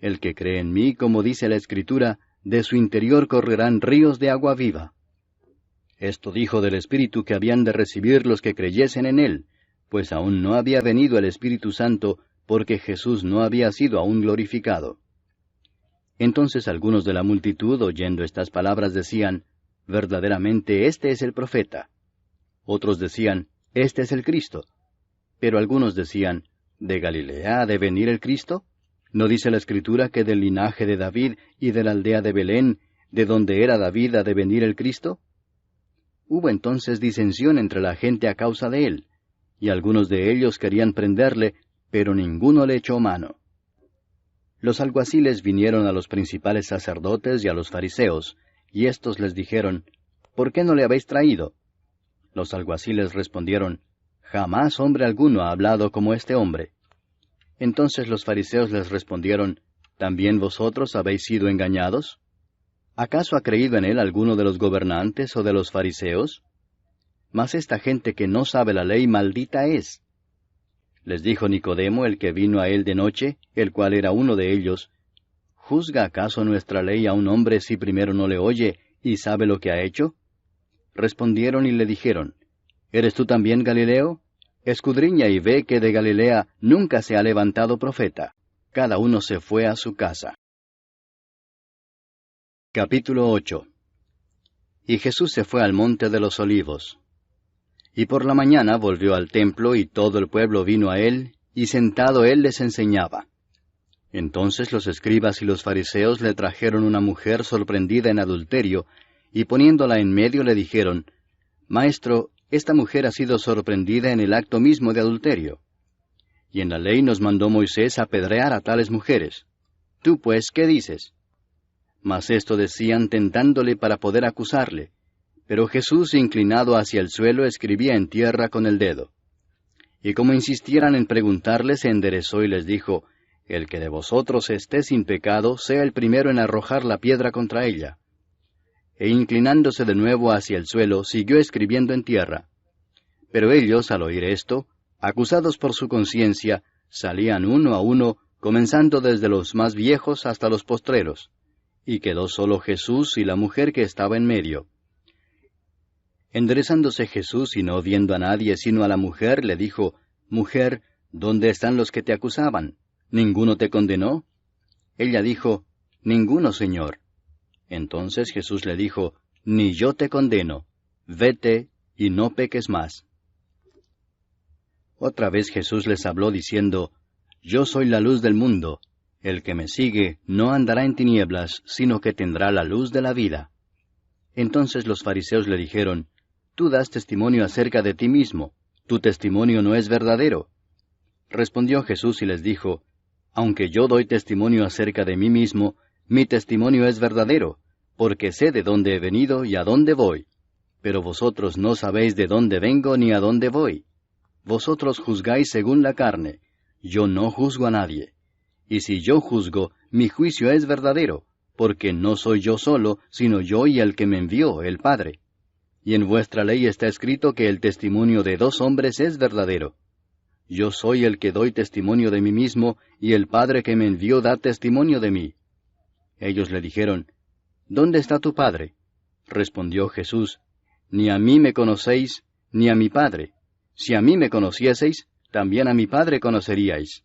El que cree en mí, como dice la Escritura, de su interior correrán ríos de agua viva. Esto dijo del Espíritu que habían de recibir los que creyesen en él, pues aún no había venido el Espíritu Santo, porque Jesús no había sido aún glorificado. Entonces algunos de la multitud, oyendo estas palabras, decían, Verdaderamente este es el profeta. Otros decían, Este es el Cristo. Pero algunos decían, ¿De Galilea ha de venir el Cristo? ¿No dice la Escritura que del linaje de David y de la aldea de Belén, de donde era David, ha de venir el Cristo? Hubo entonces disensión entre la gente a causa de él, y algunos de ellos querían prenderle, pero ninguno le echó mano. Los alguaciles vinieron a los principales sacerdotes y a los fariseos, y éstos les dijeron, ¿Por qué no le habéis traído? Los alguaciles respondieron, Jamás hombre alguno ha hablado como este hombre. Entonces los fariseos les respondieron, ¿También vosotros habéis sido engañados? ¿Acaso ha creído en él alguno de los gobernantes o de los fariseos? Mas esta gente que no sabe la ley maldita es. Les dijo Nicodemo, el que vino a él de noche, el cual era uno de ellos, ¿Juzga acaso nuestra ley a un hombre si primero no le oye y sabe lo que ha hecho? Respondieron y le dijeron, ¿Eres tú también Galileo? Escudriña y ve que de Galilea nunca se ha levantado profeta. Cada uno se fue a su casa. Capítulo 8. Y Jesús se fue al monte de los olivos. Y por la mañana volvió al templo, y todo el pueblo vino a él, y sentado él les enseñaba. Entonces los escribas y los fariseos le trajeron una mujer sorprendida en adulterio, y poniéndola en medio le dijeron, Maestro, esta mujer ha sido sorprendida en el acto mismo de adulterio. Y en la ley nos mandó Moisés apedrear a tales mujeres. Tú pues, ¿qué dices? Mas esto decían tentándole para poder acusarle. Pero Jesús, inclinado hacia el suelo, escribía en tierra con el dedo. Y como insistieran en preguntarle, se enderezó y les dijo, El que de vosotros esté sin pecado, sea el primero en arrojar la piedra contra ella. E inclinándose de nuevo hacia el suelo, siguió escribiendo en tierra. Pero ellos, al oír esto, acusados por su conciencia, salían uno a uno, comenzando desde los más viejos hasta los postreros. Y quedó solo Jesús y la mujer que estaba en medio. Enderezándose Jesús y no viendo a nadie sino a la mujer, le dijo, Mujer, ¿dónde están los que te acusaban? ¿Ninguno te condenó? Ella dijo, Ninguno, Señor. Entonces Jesús le dijo, Ni yo te condeno. Vete y no peques más. Otra vez Jesús les habló diciendo, Yo soy la luz del mundo. El que me sigue no andará en tinieblas, sino que tendrá la luz de la vida. Entonces los fariseos le dijeron, Tú das testimonio acerca de ti mismo, tu testimonio no es verdadero. Respondió Jesús y les dijo, Aunque yo doy testimonio acerca de mí mismo, mi testimonio es verdadero, porque sé de dónde he venido y a dónde voy. Pero vosotros no sabéis de dónde vengo ni a dónde voy. Vosotros juzgáis según la carne, yo no juzgo a nadie. Y si yo juzgo, mi juicio es verdadero, porque no soy yo solo, sino yo y el que me envió, el Padre. Y en vuestra ley está escrito que el testimonio de 2 hombres es verdadero. Yo soy el que doy testimonio de mí mismo, y el Padre que me envió da testimonio de mí. Ellos le dijeron, ¿Dónde está tu Padre? Respondió Jesús, Ni a mí me conocéis, ni a mi Padre. Si a mí me conocieseis, también a mi Padre conoceríais.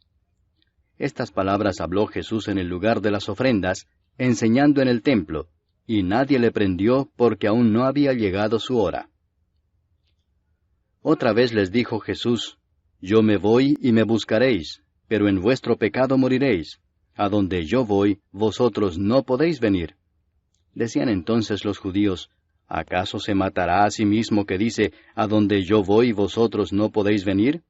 Estas palabras habló Jesús en el lugar de las ofrendas, enseñando en el templo, y nadie le prendió porque aún no había llegado su hora. Otra vez les dijo Jesús, Yo me voy y me buscaréis, pero en vuestro pecado moriréis. A donde yo voy, vosotros no podéis venir. Decían entonces los judíos, ¿acaso se matará a sí mismo que dice, a donde yo voy, vosotros no podéis venir?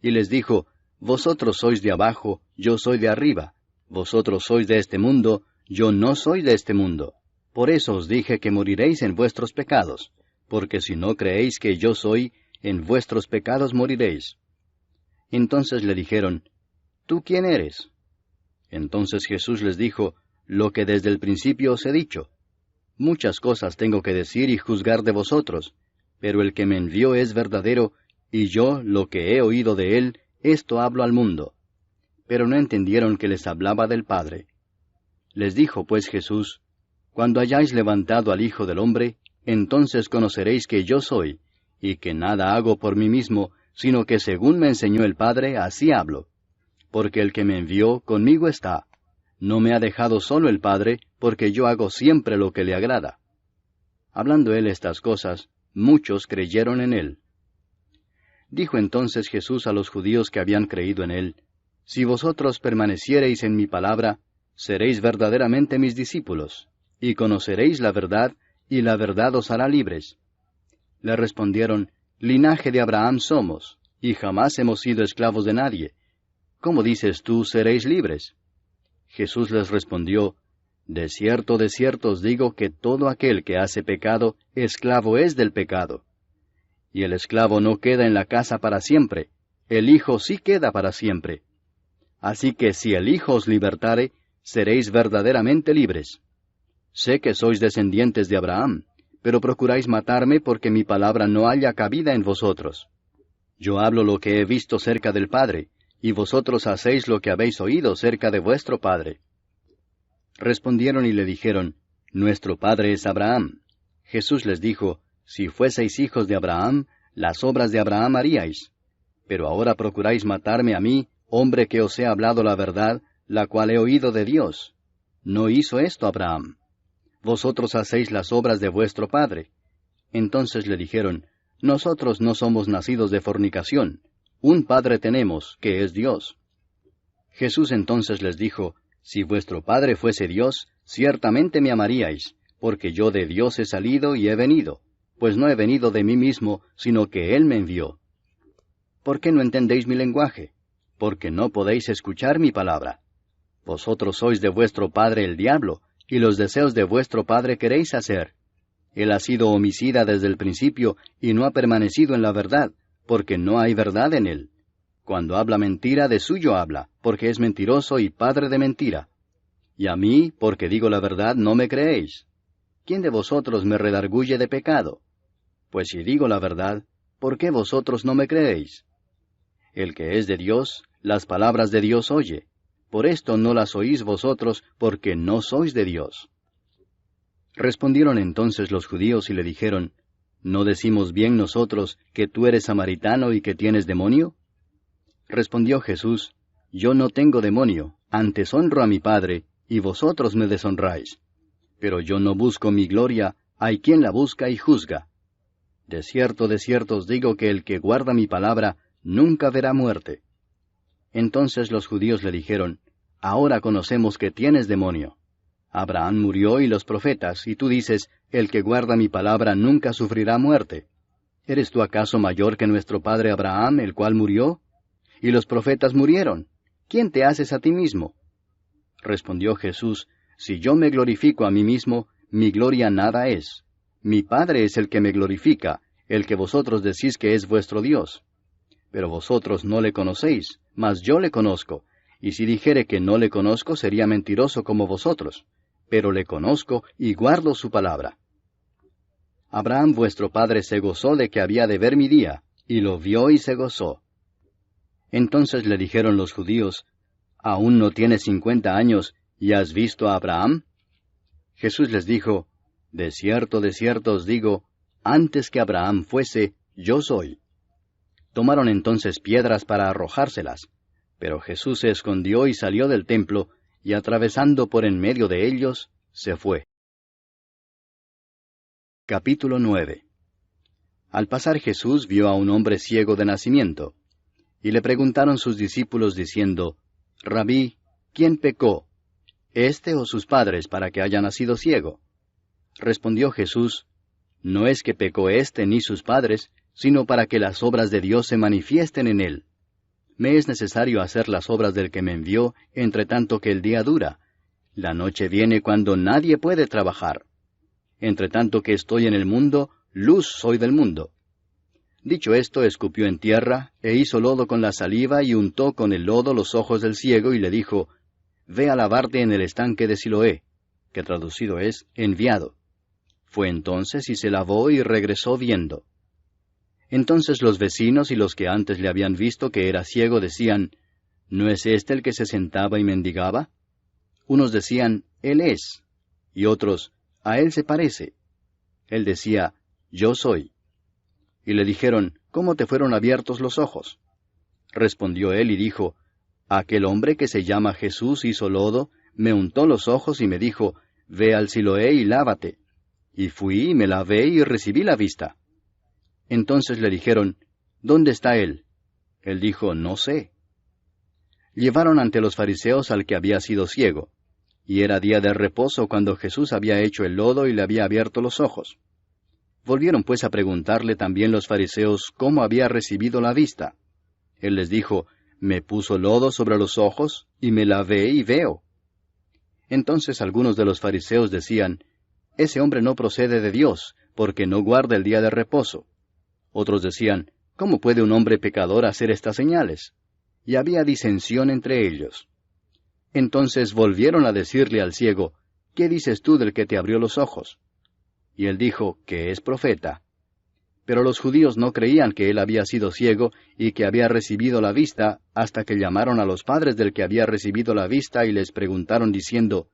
Y les dijo, Vosotros sois de abajo, yo soy de arriba. Vosotros sois de este mundo, yo no soy de este mundo. Por eso os dije que moriréis en vuestros pecados, porque si no creéis que yo soy, en vuestros pecados moriréis. Entonces le dijeron, ¿Tú quién eres? Entonces Jesús les dijo, Lo que desde el principio os he dicho. Muchas cosas tengo que decir y juzgar de vosotros, pero el que me envió es verdadero, y yo, lo que he oído de él, esto hablo al mundo. Pero no entendieron que les hablaba del Padre. Les dijo pues Jesús, Cuando hayáis levantado al Hijo del Hombre, entonces conoceréis que yo soy, y que nada hago por mí mismo, sino que según me enseñó el Padre, así hablo. Porque el que me envió conmigo está. No me ha dejado solo el Padre, porque yo hago siempre lo que le agrada. Hablando él estas cosas, muchos creyeron en él. Dijo entonces Jesús a los judíos que habían creído en él, Si vosotros permaneciereis en mi palabra, seréis verdaderamente mis discípulos, y conoceréis la verdad, y la verdad os hará libres. Le respondieron, Linaje de Abraham somos, y jamás hemos sido esclavos de nadie. ¿Cómo dices tú, seréis libres? Jesús les respondió, de cierto os digo que todo aquel que hace pecado, esclavo es del pecado. Y el esclavo no queda en la casa para siempre, el Hijo sí queda para siempre. Así que si el Hijo os libertare, seréis verdaderamente libres. Sé que sois descendientes de Abraham, pero procuráis matarme porque mi palabra no halla cabida en vosotros. Yo hablo lo que he visto cerca del Padre, y vosotros hacéis lo que habéis oído cerca de vuestro padre. Respondieron y le dijeron, Nuestro padre es Abraham. Jesús les dijo, Si fueseis hijos de Abraham, las obras de Abraham haríais. Pero ahora procuráis matarme a mí, hombre que os he hablado la verdad, la cual he oído de Dios. No hizo esto Abraham. Vosotros hacéis las obras de vuestro padre. Entonces le dijeron, Nosotros no somos nacidos de fornicación. Un Padre tenemos, que es Dios. Jesús entonces les dijo, Si vuestro Padre fuese Dios, ciertamente me amaríais, porque yo de Dios he salido y he venido, pues no he venido de mí mismo, sino que Él me envió. ¿Por qué no entendéis mi lenguaje? Porque no podéis escuchar mi palabra. Vosotros sois de vuestro padre el diablo, y los deseos de vuestro padre queréis hacer. Él ha sido homicida desde el principio, y no ha permanecido en la verdad, porque no hay verdad en él. Cuando habla mentira, de suyo habla, porque es mentiroso y padre de mentira. Y a mí, porque digo la verdad, no me creéis. ¿Quién de vosotros me redarguye de pecado? Pues si digo la verdad, ¿por qué vosotros no me creéis? El que es de Dios, las palabras de Dios oye. Por esto no las oís vosotros, porque no sois de Dios. Respondieron entonces los judíos y le dijeron, ¿No decimos bien nosotros que tú eres samaritano y que tienes demonio? Respondió Jesús, Yo no tengo demonio, antes honro a mi Padre, y vosotros me deshonráis. Pero yo no busco mi gloria, hay quien la busca y juzga. De cierto os digo que el que guarda mi palabra, nunca verá muerte. Entonces los judíos le dijeron, ahora conocemos que tienes demonio. Abraham murió y los profetas, y tú dices, el que guarda mi palabra nunca sufrirá muerte. ¿Eres tú acaso mayor que nuestro padre Abraham, el cual murió? Y los profetas murieron. ¿Quién te haces a ti mismo? Respondió Jesús, si yo me glorifico a mí mismo, mi gloria nada es. Mi Padre es el que me glorifica, el que vosotros decís que es vuestro Dios. Pero vosotros no le conocéis, mas yo le conozco, y si dijere que no le conozco sería mentiroso como vosotros, pero le conozco y guardo su palabra. Abraham vuestro padre se gozó de que había de ver mi día, y lo vio y se gozó. Entonces le dijeron los judíos, ¿aún no tienes 50 años, y has visto a Abraham? Jesús les dijo, de cierto os digo, antes que Abraham fuese, yo soy. Tomaron entonces piedras para arrojárselas, pero Jesús se escondió y salió del templo, y atravesando por en medio de ellos, se fue. Capítulo 9. Al pasar Jesús vio a un hombre ciego de nacimiento, y le preguntaron sus discípulos diciendo, Rabí, ¿quién pecó, éste o sus padres, para que haya nacido ciego? Respondió Jesús, no es que pecó éste ni sus padres, sino para que las obras de Dios se manifiesten en él. Me es necesario hacer las obras del que me envió, entre tanto que el día dura. La noche viene cuando nadie puede trabajar. Entre tanto que estoy en el mundo, luz soy del mundo. Dicho esto, escupió en tierra, e hizo lodo con la saliva, y untó con el lodo los ojos del ciego, y le dijo, Ve a lavarte en el estanque de Siloé, que traducido es, enviado. Fue entonces y se lavó y regresó viendo. Entonces los vecinos y los que antes le habían visto que era ciego decían, ¿no es este el que se sentaba y mendigaba? Unos decían, Él es, y otros, a él se parece. Él decía, yo soy. Y le dijeron, ¿cómo te fueron abiertos los ojos? Respondió él y dijo, aquel hombre que se llama Jesús hizo lodo, me untó los ojos y me dijo, ve al Siloé y lávate. Y fui y me lavé y recibí la vista. Entonces le dijeron, ¿dónde está él? Él dijo, no sé. Llevaron ante los fariseos al que había sido ciego. Y era día de reposo cuando Jesús había hecho el lodo y le había abierto los ojos. Volvieron pues a preguntarle también los fariseos cómo había recibido la vista. Él les dijo, me puso lodo sobre los ojos, y me lavé y veo. Entonces algunos de los fariseos decían, ese hombre no procede de Dios, porque no guarda el día de reposo. Otros decían, ¿cómo puede un hombre pecador hacer estas señales? Y había disensión entre ellos. Entonces volvieron a decirle al ciego, ¿qué dices tú del que te abrió los ojos? Y él dijo, que es profeta. Pero los judíos no creían que él había sido ciego y que había recibido la vista, hasta que llamaron a los padres del que había recibido la vista y les preguntaron diciendo,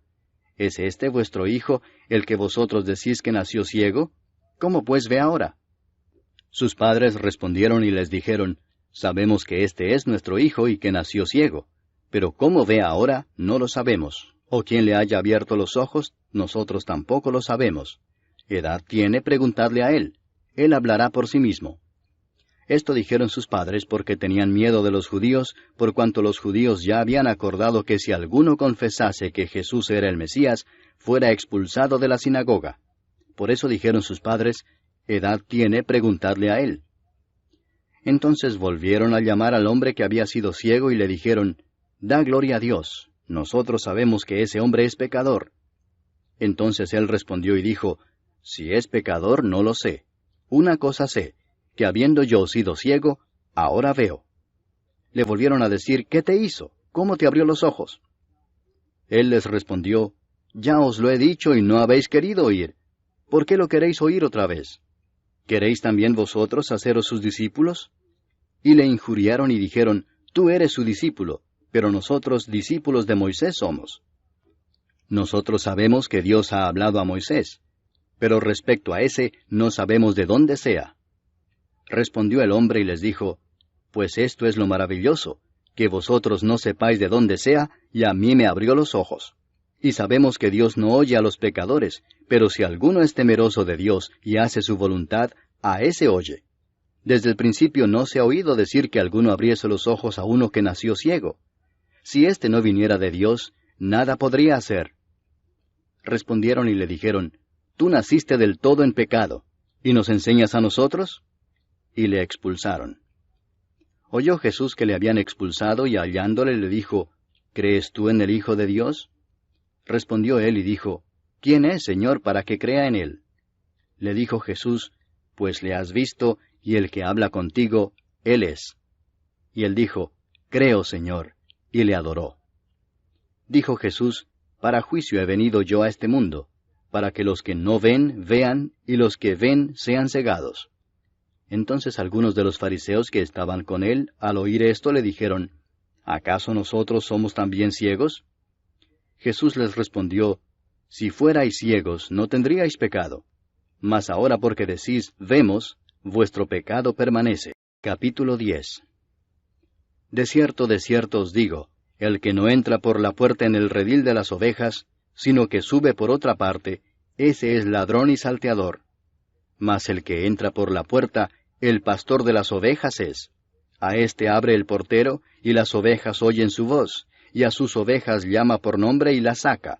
¿es este vuestro hijo, el que vosotros decís que nació ciego? ¿Cómo pues ve ahora? Sus padres respondieron y les dijeron, sabemos que este es nuestro hijo y que nació ciego. Pero cómo ve ahora, no lo sabemos. O quién le haya abierto los ojos, nosotros tampoco lo sabemos. Edad tiene, preguntadle a él. Él hablará por sí mismo. Esto dijeron sus padres porque tenían miedo de los judíos, por cuanto los judíos ya habían acordado que si alguno confesase que Jesús era el Mesías, fuera expulsado de la sinagoga. Por eso dijeron sus padres, Edad tiene, preguntadle a él. Entonces volvieron a llamar al hombre que había sido ciego y le dijeron, da gloria a Dios, nosotros sabemos que ese hombre es pecador. Entonces él respondió y dijo, si es pecador no lo sé. Una cosa sé, que habiendo yo sido ciego, ahora veo. Le volvieron a decir, ¿qué te hizo? ¿Cómo te abrió los ojos? Él les respondió, ya os lo he dicho y no habéis querido oír. ¿Por qué lo queréis oír otra vez? ¿Queréis también vosotros haceros sus discípulos? Y le injuriaron y dijeron, tú eres su discípulo, pero nosotros discípulos de Moisés somos. Nosotros sabemos que Dios ha hablado a Moisés, pero respecto a ese no sabemos de dónde sea. Respondió el hombre y les dijo, pues esto es lo maravilloso, que vosotros no sepáis de dónde sea, y a mí me abrió los ojos. Y sabemos que Dios no oye a los pecadores, pero si alguno es temeroso de Dios y hace su voluntad, a ese oye. Desde el principio no se ha oído decir que alguno abriese los ojos a uno que nació ciego. Si éste no viniera de Dios, nada podría hacer. Respondieron y le dijeron, Tú naciste del todo en pecado, ¿y nos enseñas a nosotros? Y le expulsaron. Oyó Jesús que le habían expulsado, y hallándole le dijo, ¿Crees tú en el Hijo de Dios? Respondió él y dijo, ¿Quién es, Señor, para que crea en él? Le dijo Jesús, Pues le has visto, y el que habla contigo, él es. Y él dijo, Creo, Señor, y le adoró. Dijo Jesús, Para juicio he venido yo a este mundo, para que los que no ven, vean, y los que ven, sean cegados. Entonces algunos de los fariseos que estaban con él, al oír esto, le dijeron, ¿Acaso nosotros somos también ciegos? Jesús les respondió, Si fuerais ciegos, no tendríais pecado. Mas ahora porque decís, vemos, vuestro pecado permanece. Capítulo 10. De cierto os digo, el que no entra por la puerta en el redil de las ovejas, sino que sube por otra parte, ese es ladrón y salteador. Mas el que entra por la puerta, el pastor de las ovejas es. A éste abre el portero, y las ovejas oyen su voz, y a sus ovejas llama por nombre y las saca.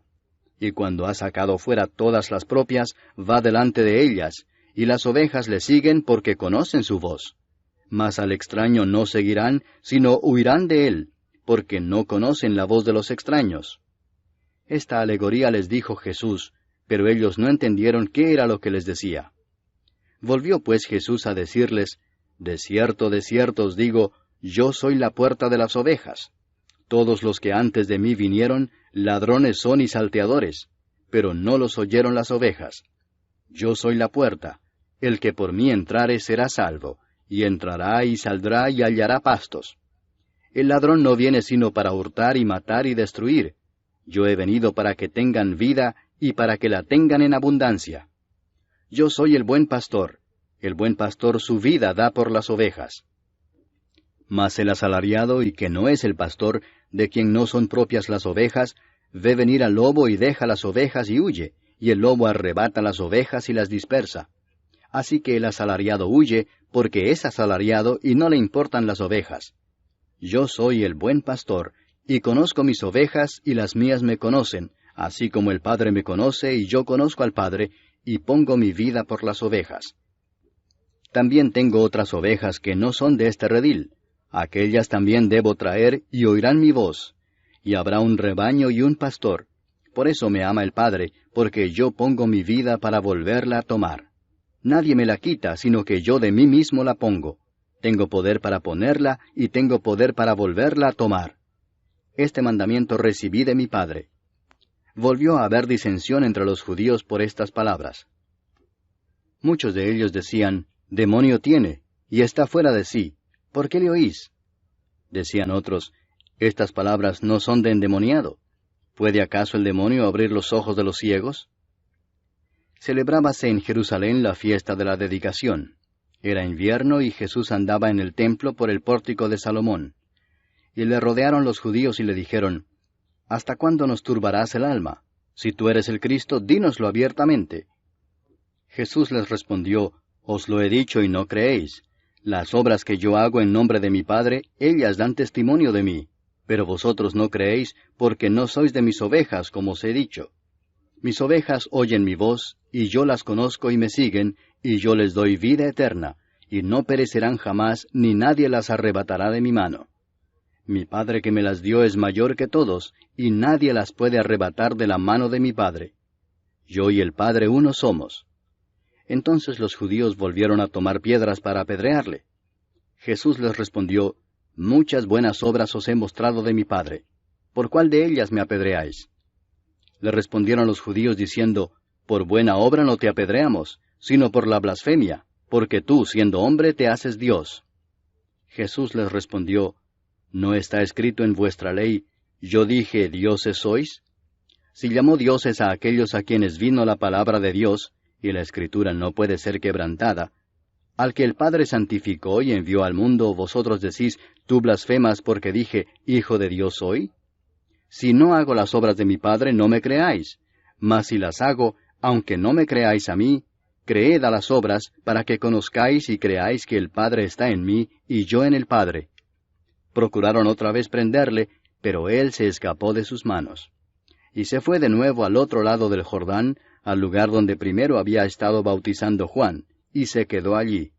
Y cuando ha sacado fuera todas las propias, va delante de ellas, y las ovejas le siguen porque conocen su voz. Mas al extraño no seguirán, sino huirán de él, porque no conocen la voz de los extraños. Esta alegoría les dijo Jesús, pero ellos no entendieron qué era lo que les decía. Volvió pues Jesús a decirles, De cierto os digo, yo soy la puerta de las ovejas. Todos los que antes de mí vinieron, ladrones son y salteadores, pero no los oyeron las ovejas. Yo soy la puerta, el que por mí entrare será salvo, y entrará y saldrá y hallará pastos. El ladrón no viene sino para hurtar y matar y destruir. Yo he venido para que tengan vida y para que la tengan en abundancia. Yo soy el buen pastor su vida da por las ovejas. Mas el asalariado, y que no es el pastor, de quien no son propias las ovejas, ve venir al lobo y deja las ovejas y huye, y el lobo arrebata las ovejas y las dispersa. Así que el asalariado huye, porque es asalariado y no le importan las ovejas. Yo soy el buen pastor, y conozco mis ovejas, y las mías me conocen, así como el Padre me conoce, y yo conozco al Padre, y pongo mi vida por las ovejas. También tengo otras ovejas que no son de este redil. Aquellas también debo traer, y oirán mi voz. Y habrá un rebaño y un pastor. Por eso me ama el Padre, porque yo pongo mi vida para volverla a tomar. Nadie me la quita, sino que yo de mí mismo la pongo. Tengo poder para ponerla, y tengo poder para volverla a tomar. Este mandamiento recibí de mi Padre. Volvió a haber disensión entre los judíos por estas palabras. Muchos de ellos decían, Demonio tiene, y está fuera de sí. ¿Por qué le oís? Decían otros, Estas palabras no son de endemoniado. ¿Puede acaso el demonio abrir los ojos de los ciegos? Celebrábase en Jerusalén la fiesta de la dedicación. Era invierno y Jesús andaba en el templo por el pórtico de Salomón. Y le rodearon los judíos y le dijeron, ¿Hasta cuándo nos turbarás el alma? Si tú eres el Cristo, dínoslo abiertamente. Jesús les respondió, Os lo he dicho y no creéis. Las obras que yo hago en nombre de mi Padre, ellas dan testimonio de mí. Pero vosotros no creéis, porque no sois de mis ovejas, como os he dicho. Mis ovejas oyen mi voz, y yo las conozco y me siguen, y yo les doy vida eterna, y no perecerán jamás, ni nadie las arrebatará de mi mano. Mi Padre que me las dio es mayor que todos, y nadie las puede arrebatar de la mano de mi Padre. Yo y el Padre uno somos. Entonces los judíos volvieron a tomar piedras para apedrearle. Jesús les respondió, Muchas buenas obras os he mostrado de mi Padre. ¿Por cuál de ellas me apedreáis? Le respondieron los judíos diciendo, Por buena obra no te apedreamos, sino por la blasfemia, porque tú, siendo hombre, te haces Dios. Jesús les respondió, ¿No está escrito en vuestra ley, yo dije, dioses sois? Si llamó dioses a aquellos a quienes vino la palabra de Dios, y la Escritura no puede ser quebrantada, al que el Padre santificó y envió al mundo, vosotros decís, tú blasfemas porque dije, Hijo de Dios soy. Si no hago las obras de mi Padre, no me creáis, mas si las hago, aunque no me creáis a mí, creed a las obras, para que conozcáis y creáis que el Padre está en mí, y yo en el Padre. Procuraron otra vez prenderle, pero él se escapó de sus manos. Y se fue de nuevo al otro lado del Jordán, al lugar donde primero había estado bautizando Juan, y se quedó allí.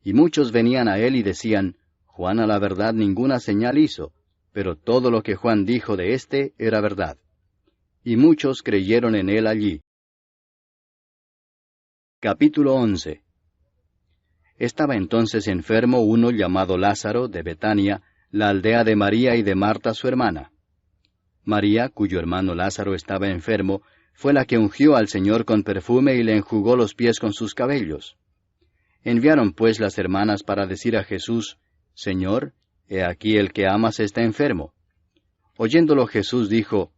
Y muchos venían a él y decían, Juan a la verdad ninguna señal hizo, pero todo lo que Juan dijo de éste era verdad. Y muchos creyeron en él allí. Capítulo 11. Estaba entonces enfermo uno llamado Lázaro, de Betania, la aldea de María y de Marta su hermana. María, cuyo hermano Lázaro estaba enfermo, fue la que ungió al Señor con perfume y le enjugó los pies con sus cabellos. Enviaron pues las hermanas para decir a Jesús, Señor, he aquí el que amas está enfermo. Oyéndolo Jesús dijo,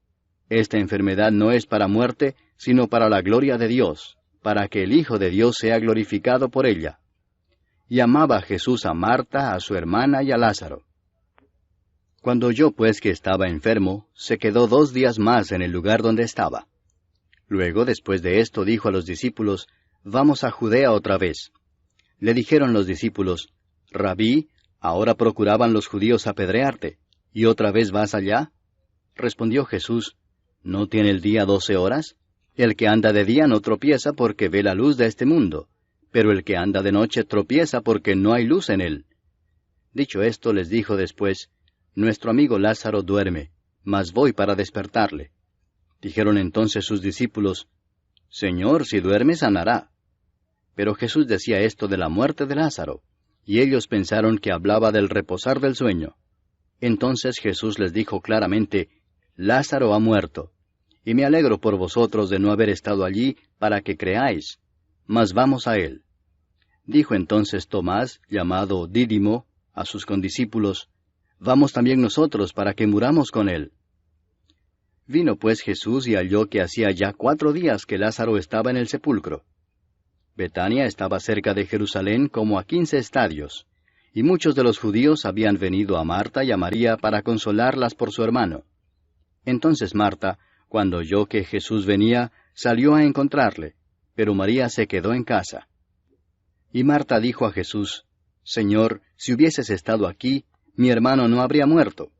Esta enfermedad no es para muerte, sino para la gloria de Dios, para que el Hijo de Dios sea glorificado por ella. Y amaba Jesús a Marta, a su hermana y a Lázaro. Cuando oyó pues que estaba enfermo, se quedó 2 días más en el lugar donde estaba. Luego, después de esto, dijo a los discípulos, Vamos a Judea otra vez. Le dijeron los discípulos, Rabí, ahora procuraban los judíos apedrearte, ¿y otra vez vas allá? Respondió Jesús, ¿no tiene el día 12 horas? El que anda de día no tropieza porque ve la luz de este mundo, pero el que anda de noche tropieza porque no hay luz en él. Dicho esto, les dijo después, Nuestro amigo Lázaro duerme, mas voy para despertarle. Dijeron entonces sus discípulos, Señor, si duerme sanará. Pero Jesús decía esto de la muerte de Lázaro, y ellos pensaron que hablaba del reposar del sueño. Entonces Jesús les dijo claramente, Lázaro ha muerto, y me alegro por vosotros de no haber estado allí para que creáis, mas vamos a él. Dijo entonces Tomás, llamado Dídimo, a sus condiscípulos, Vamos también nosotros para que muramos con él. Vino pues Jesús y halló que hacía ya 4 días que Lázaro estaba en el sepulcro. Betania estaba cerca de Jerusalén como a 15 estadios, y muchos de los judíos habían venido a Marta y a María para consolarlas por su hermano. Entonces Marta, cuando oyó que Jesús venía, salió a encontrarle, pero María se quedó en casa. Y Marta dijo a Jesús, Señor, si hubieses estado aquí, mi hermano no habría muerto.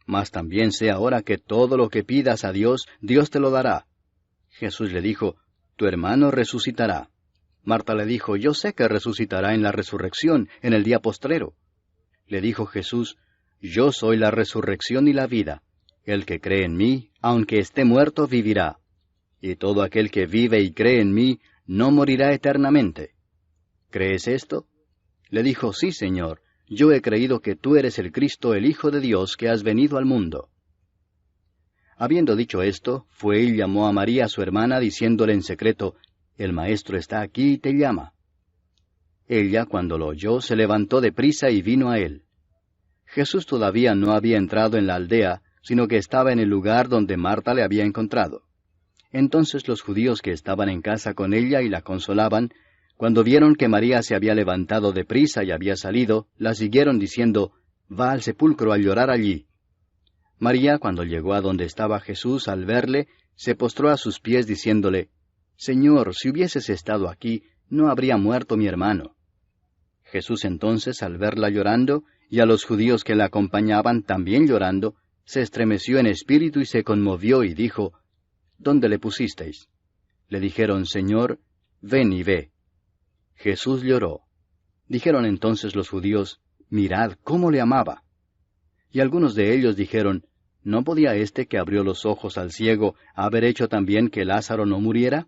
Mas también sé ahora que todo lo que pidas a Dios, Dios te lo dará. Jesús le dijo, Tu hermano resucitará. Marta le dijo, Yo sé que resucitará en la resurrección, en el día postrero. Le dijo Jesús, Yo soy la resurrección y la vida. El que cree en mí, aunque esté muerto, vivirá. Y todo aquel que vive y cree en mí, no morirá eternamente. ¿Crees esto? Le dijo, Sí, Señor, yo he creído que tú eres el Cristo, el Hijo de Dios, que has venido al mundo. Habiendo dicho esto, fue y llamó a María su hermana, diciéndole en secreto, El Maestro está aquí y te llama. Ella, cuando lo oyó, se levantó de prisa y vino a él. Jesús todavía no había entrado en la aldea, sino que estaba en el lugar donde Marta le había encontrado. Entonces los judíos que estaban en casa con ella y la consolaban, cuando vieron que María se había levantado de prisa y había salido, la siguieron diciendo, Va al sepulcro a llorar allí. María, cuando llegó a donde estaba Jesús, al verle, se postró a sus pies diciéndole, Señor, si hubieses estado aquí, no habría muerto mi hermano. Jesús entonces, al verla llorando, y a los judíos que la acompañaban también llorando, se estremeció en espíritu y se conmovió y dijo, ¿Dónde le pusisteis? Le dijeron, Señor, ven y ve. Jesús lloró. Dijeron entonces los judíos, Mirad cómo le amaba. Y algunos de ellos dijeron, ¿No podía éste que abrió los ojos al ciego haber hecho también que Lázaro no muriera?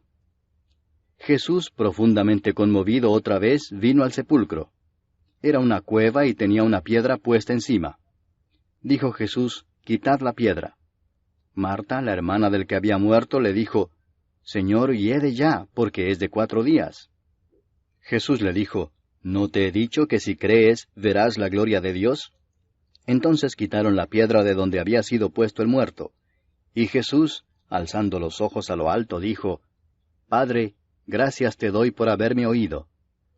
Jesús, profundamente conmovido otra vez, vino al sepulcro. Era una cueva y tenía una piedra puesta encima. Dijo Jesús, Quitad la piedra. Marta, la hermana del que había muerto, le dijo, Señor, hiede ya, porque es de 4 días. Jesús le dijo, ¿No te he dicho que si crees, verás la gloria de Dios? Entonces quitaron la piedra de donde había sido puesto el muerto. Y Jesús, alzando los ojos a lo alto, dijo, Padre, gracias te doy por haberme oído.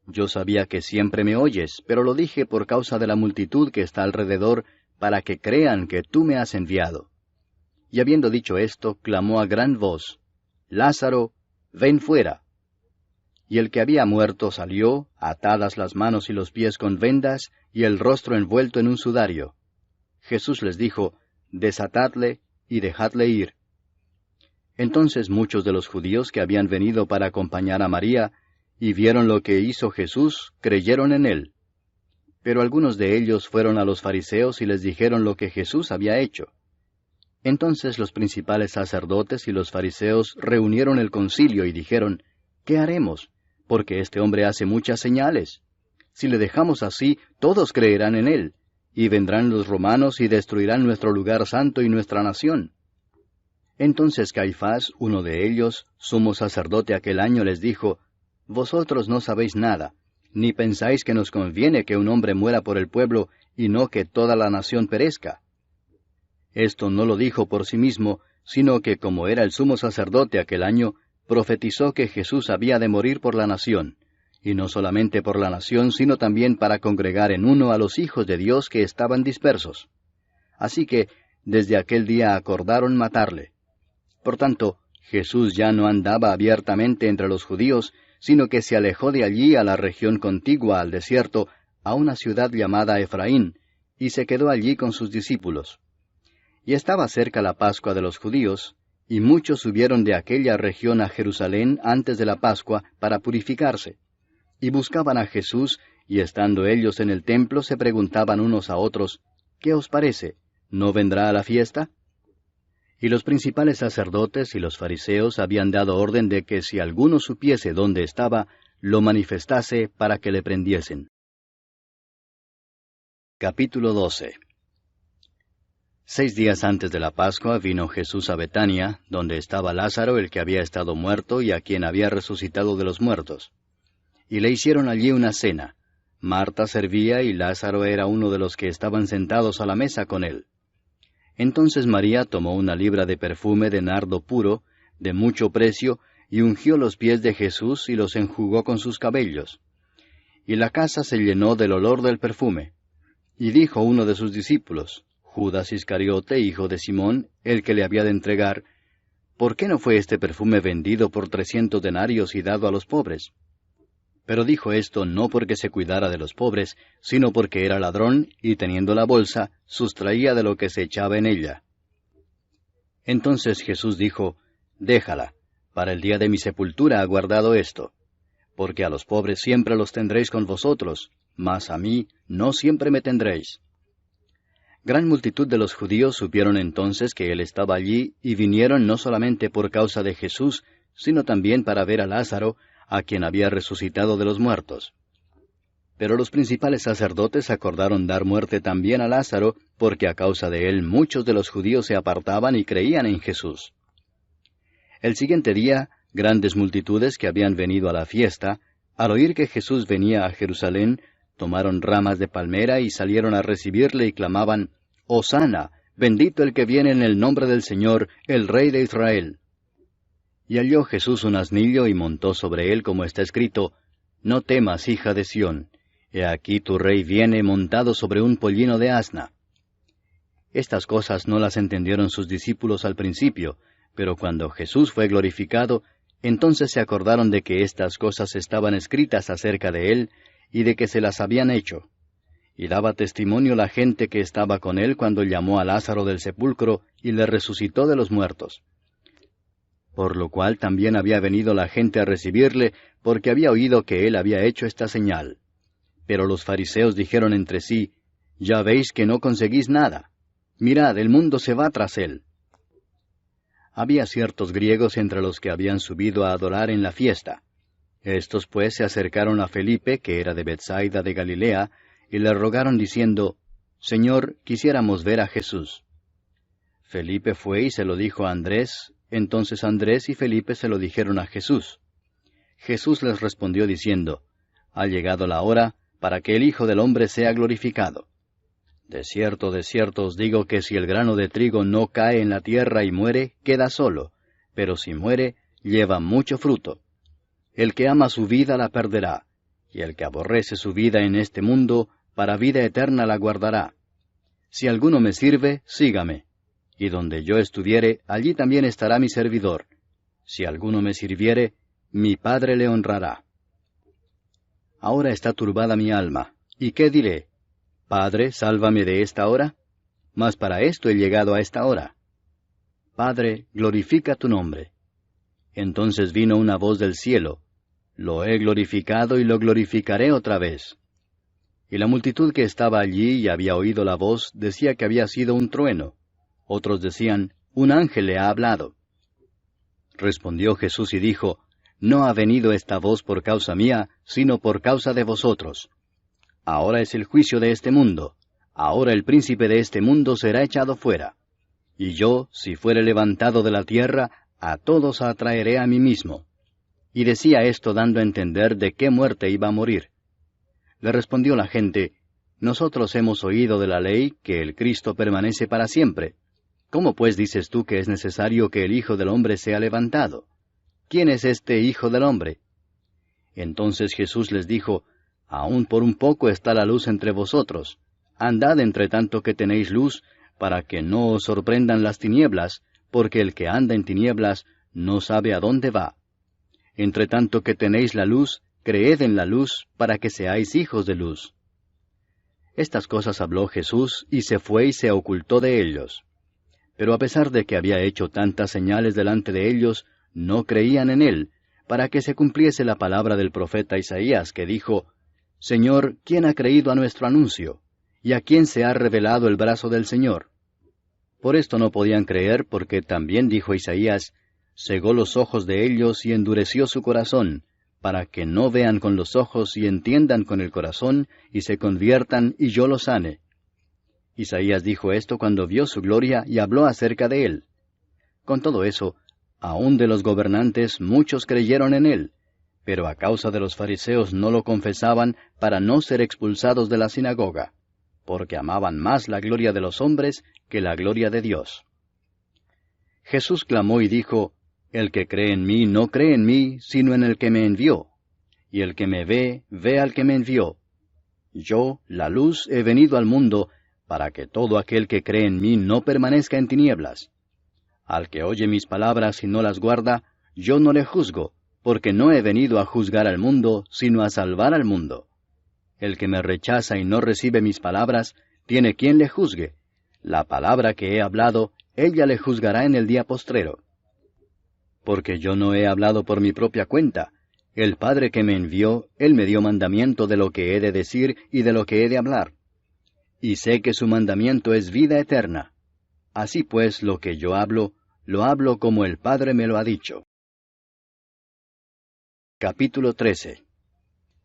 Yo sabía que siempre me oyes, pero lo dije por causa de la multitud que está alrededor, para que crean que tú me has enviado. Y habiendo dicho esto, clamó a gran voz, Lázaro, ven fuera. Y el que había muerto salió, atadas las manos y los pies con vendas, y el rostro envuelto en un sudario. Jesús les dijo, desatadle y dejadle ir. Entonces muchos de los judíos que habían venido para acompañar a María, y vieron lo que hizo Jesús, creyeron en él. Pero algunos de ellos fueron a los fariseos y les dijeron lo que Jesús había hecho. Entonces los principales sacerdotes y los fariseos reunieron el concilio y dijeron, ¿qué haremos? Porque este hombre hace muchas señales. Si le dejamos así, todos creerán en él, y vendrán los romanos y destruirán nuestro lugar santo y nuestra nación. Entonces Caifás, uno de ellos, sumo sacerdote aquel año, les dijo, Vosotros no sabéis nada, ni pensáis que nos conviene que un hombre muera por el pueblo, y no que toda la nación perezca. Esto no lo dijo por sí mismo, sino que como era el sumo sacerdote aquel año, profetizó que Jesús había de morir por la nación, y no solamente por la nación, sino también para congregar en uno a los hijos de Dios que estaban dispersos. Así que, desde aquel día acordaron matarle. Por tanto, Jesús ya no andaba abiertamente entre los judíos, sino que se alejó de allí a la región contigua al desierto, a una ciudad llamada Efraín, y se quedó allí con sus discípulos. Y estaba cerca la Pascua de los judíos, y muchos subieron de aquella región a Jerusalén antes de la Pascua para purificarse. Y buscaban a Jesús, y estando ellos en el templo se preguntaban unos a otros, ¿qué os parece? ¿No vendrá a la fiesta? Y los principales sacerdotes y los fariseos habían dado orden de que si alguno supiese dónde estaba, lo manifestase para que le prendiesen. Capítulo 12. 6 días antes de la Pascua vino Jesús a Betania, donde estaba Lázaro, el que había estado muerto y a quien había resucitado de los muertos. Y le hicieron allí una cena. Marta servía y Lázaro era uno de los que estaban sentados a la mesa con él. Entonces María tomó una libra de perfume de nardo puro, de mucho precio, y ungió los pies de Jesús y los enjugó con sus cabellos. Y la casa se llenó del olor del perfume. Y dijo uno de sus discípulos, Judas Iscariote, hijo de Simón, el que le había de entregar, ¿por qué no fue este perfume vendido por 300 denarios y dado a los pobres? Pero dijo esto no porque se cuidara de los pobres, sino porque era ladrón, y teniendo la bolsa, sustraía de lo que se echaba en ella. Entonces Jesús dijo, Déjala, para el día de mi sepultura ha guardado esto, porque a los pobres siempre los tendréis con vosotros, mas a mí no siempre me tendréis. Gran multitud de los judíos supieron entonces que él estaba allí, y vinieron no solamente por causa de Jesús, sino también para ver a Lázaro, a quien había resucitado de los muertos. Pero los principales sacerdotes acordaron dar muerte también a Lázaro, porque a causa de él muchos de los judíos se apartaban y creían en Jesús. El siguiente día, grandes multitudes que habían venido a la fiesta, al oír que Jesús venía a Jerusalén, tomaron ramas de palmera y salieron a recibirle y clamaban, «Hosana, bendito el que viene en el nombre del Señor, el Rey de Israel». Y halló Jesús un asnillo y montó sobre él, como está escrito, «No temas, hija de Sión, he aquí tu rey viene montado sobre un pollino de asna». Estas cosas no las entendieron sus discípulos al principio, pero cuando Jesús fue glorificado, entonces se acordaron de que estas cosas estaban escritas acerca de él, y de que se las habían hecho. Y daba testimonio la gente que estaba con él cuando llamó a Lázaro del sepulcro y le resucitó de los muertos. Por lo cual también había venido la gente a recibirle, porque había oído que él había hecho esta señal. Pero los fariseos dijeron entre sí, «Ya veis que no conseguís nada. Mirad, el mundo se va tras él». Había ciertos griegos entre los que habían subido a adorar en la fiesta. Estos pues se acercaron a Felipe, que era de Betsaida de Galilea, y le rogaron diciendo, «Señor, quisiéramos ver a Jesús». Felipe fue y se lo dijo a Andrés. Entonces Andrés y Felipe se lo dijeron a Jesús. Jesús les respondió diciendo, «Ha llegado la hora para que el Hijo del Hombre sea glorificado. De cierto os digo que si el grano de trigo no cae en la tierra y muere, queda solo, pero si muere, lleva mucho fruto. El que ama su vida la perderá, y el que aborrece su vida en este mundo, para vida eterna la guardará. Si alguno me sirve, sígame. Y donde yo estuviere, allí también estará mi servidor. Si alguno me sirviere, mi Padre le honrará. Ahora está turbada mi alma. ¿Y qué diré? Padre, sálvame de esta hora. mas para esto he llegado a esta hora. Padre, glorifica tu nombre. Entonces vino una voz del cielo, Lo he glorificado y lo glorificaré otra vez. Y la multitud que estaba allí y había oído la voz decía que había sido un trueno. Otros decían, un ángel le ha hablado. Respondió Jesús y dijo, No ha venido esta voz por causa mía, sino por causa de vosotros. Ahora es el juicio de este mundo. Ahora el príncipe de este mundo será echado fuera. Y yo, si fuere levantado de la tierra, a todos atraeré a mí mismo. Y decía esto dando a entender de qué muerte iba a morir. Le respondió la gente, Nosotros hemos oído de la ley que el Cristo permanece para siempre. ¿Cómo pues dices tú que es necesario que el Hijo del Hombre sea levantado? ¿Quién es este Hijo del Hombre? Entonces Jesús les dijo, Aún por un poco está la luz entre vosotros. Andad entre tanto que tenéis luz, para que no os sorprendan las tinieblas, porque el que anda en tinieblas no sabe a dónde va. Entre tanto que tenéis la luz, creed en la luz, para que seáis hijos de luz. Estas cosas habló Jesús, y se fue y se ocultó de ellos. Pero a pesar de que había hecho tantas señales delante de ellos, no creían en él, para que se cumpliese la palabra del profeta Isaías, que dijo, Señor, ¿quién ha creído a nuestro anuncio? ¿Y a quién se ha revelado el brazo del Señor? Por esto no podían creer, porque también dijo Isaías, cegó los ojos de ellos y endureció su corazón, para que no vean con los ojos y entiendan con el corazón, y se conviertan y yo los sane. Isaías dijo esto cuando vio su gloria y habló acerca de él. Con todo eso, aun de los gobernantes muchos creyeron en él, pero a causa de los fariseos no lo confesaban para no ser expulsados de la sinagoga, porque amaban más la gloria de los hombres que la gloria de Dios. Jesús clamó y dijo, El que cree en mí no cree en mí, sino en el que me envió. Y el que me ve, ve al que me envió. Yo, la luz, he venido al mundo, para que todo aquel que cree en mí no permanezca en tinieblas. Al que oye mis palabras y no las guarda, yo no le juzgo, porque no he venido a juzgar al mundo, sino a salvar al mundo. El que me rechaza y no recibe mis palabras, tiene quien le juzgue. La palabra que he hablado, ella le juzgará en el día postrero. Porque yo no he hablado por mi propia cuenta. El Padre que me envió, Él me dio mandamiento de lo que he de decir y de lo que he de hablar. Y sé que su mandamiento es vida eterna. Así pues, lo que yo hablo, lo hablo como el Padre me lo ha dicho. Capítulo 13.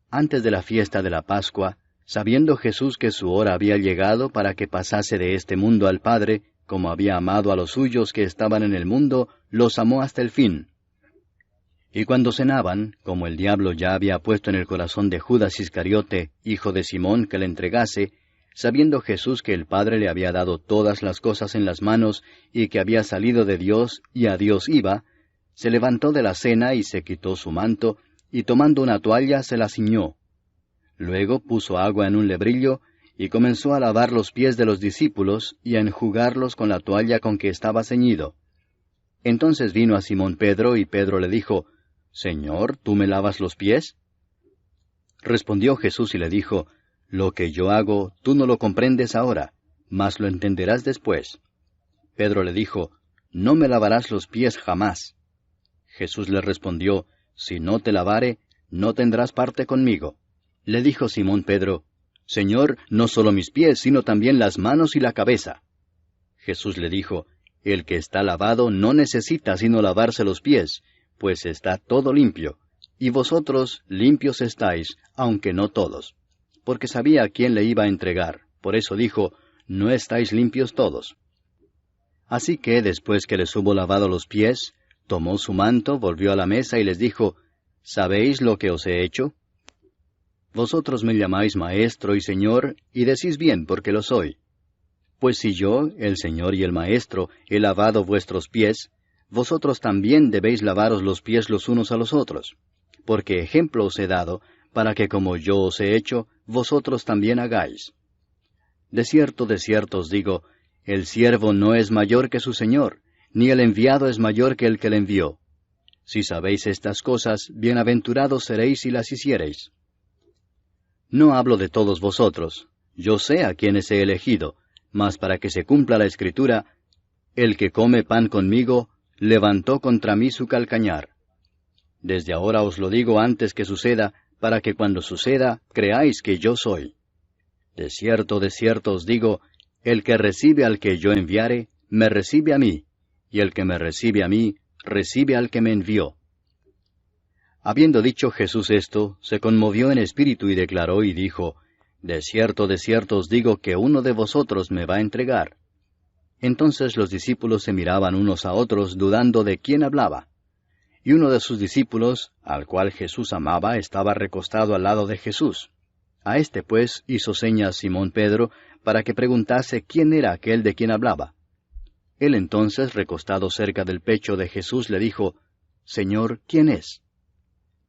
Antes de la fiesta de la Pascua, sabiendo Jesús que su hora había llegado para que pasase de este mundo al Padre, como había amado a los suyos que estaban en el mundo, los amó hasta el fin. Y cuando cenaban, como el diablo ya había puesto en el corazón de Judas Iscariote, hijo de Simón, que le entregase, sabiendo Jesús que el Padre le había dado todas las cosas en las manos, y que había salido de Dios y a Dios iba, se levantó de la cena y se quitó su manto, y tomando una toalla se la ciñó. Luego puso agua en un lebrillo, y comenzó a lavar los pies de los discípulos, y a enjugarlos con la toalla con que estaba ceñido. Entonces vino a Simón Pedro, y Pedro le dijo, Señor, ¿tú me lavas los pies? Respondió Jesús y le dijo, Lo que yo hago, tú no lo comprendes ahora, mas lo entenderás después. Pedro le dijo, No me lavarás los pies jamás. Jesús le respondió, Si no te lavare, no tendrás parte conmigo. Le dijo Simón Pedro, Señor, no solo mis pies, sino también las manos y la cabeza. Jesús le dijo, El que está lavado no necesita sino lavarse los pies, pues está todo limpio, y vosotros limpios estáis, aunque no todos. Porque sabía a quién le iba a entregar, por eso dijo, No estáis limpios todos. Así que, después que les hubo lavado los pies, tomó su manto, volvió a la mesa y les dijo, ¿Sabéis lo que os he hecho? Vosotros me llamáis Maestro y Señor, y decís bien, porque lo soy. Pues si yo, el Señor y el Maestro, he lavado vuestros pies, vosotros también debéis lavaros los pies los unos a los otros. Porque ejemplo os he dado, para que como yo os he hecho, vosotros también hagáis. De cierto os digo, el siervo no es mayor que su Señor, ni el enviado es mayor que el que le envió. Si sabéis estas cosas, bienaventurados seréis si las hiciereis. No hablo de todos vosotros, yo sé a quienes he elegido, mas para que se cumpla la Escritura, el que come pan conmigo, levantó contra mí su calcañar. Desde ahora os lo digo antes que suceda, para que cuando suceda, creáis que yo soy. De cierto os digo, el que recibe al que yo enviare, me recibe a mí, y el que me recibe a mí, recibe al que me envió. Habiendo dicho Jesús esto, se conmovió en espíritu y declaró y dijo, De cierto os digo que uno de vosotros me va a entregar. Entonces los discípulos se miraban unos a otros, dudando de quién hablaba. Y uno de sus discípulos, al cual Jesús amaba, estaba recostado al lado de Jesús. A este pues hizo señas Simón Pedro, para que preguntase quién era aquel de quien hablaba. Él entonces, recostado cerca del pecho de Jesús, le dijo, Señor, ¿quién es?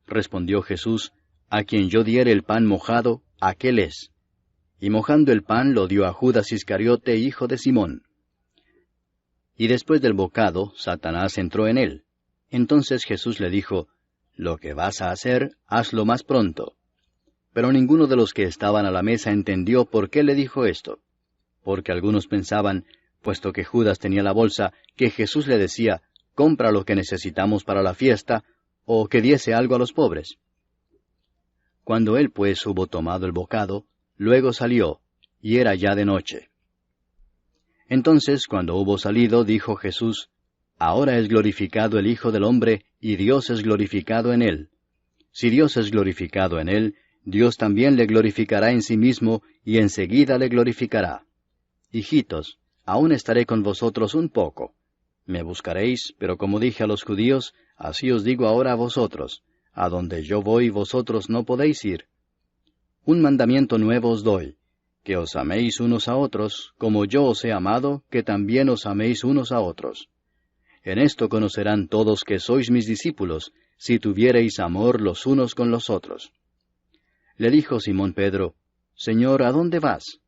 Respondió Jesús, A quien yo diere el pan mojado, aquel es. Y mojando el pan lo dio a Judas Iscariote, hijo de Simón. Y después del bocado, Satanás entró en él. Entonces Jesús le dijo, Lo que vas a hacer, hazlo más pronto. Pero ninguno de los que estaban a la mesa entendió por qué le dijo esto. Porque algunos pensaban, puesto que Judas tenía la bolsa, que Jesús le decía, Compra lo que necesitamos para la fiesta, o que diese algo a los pobres. Cuando él pues hubo tomado el bocado, luego salió, y era ya de noche. Entonces, cuando hubo salido, dijo Jesús, Ahora es glorificado el Hijo del Hombre, y Dios es glorificado en él. Si Dios es glorificado en él, Dios también le glorificará en sí mismo, y enseguida le glorificará. Hijitos, aún estaré con vosotros un poco. Me buscaréis, pero como dije a los judíos, así os digo ahora a vosotros, a donde yo voy vosotros no podéis ir. Un mandamiento nuevo os doy, que os améis unos a otros, como yo os he amado, que también os améis unos a otros. En esto conocerán todos que sois mis discípulos, si tuviereis amor los unos con los otros. Le dijo Simón Pedro, Señor, ¿a dónde vas?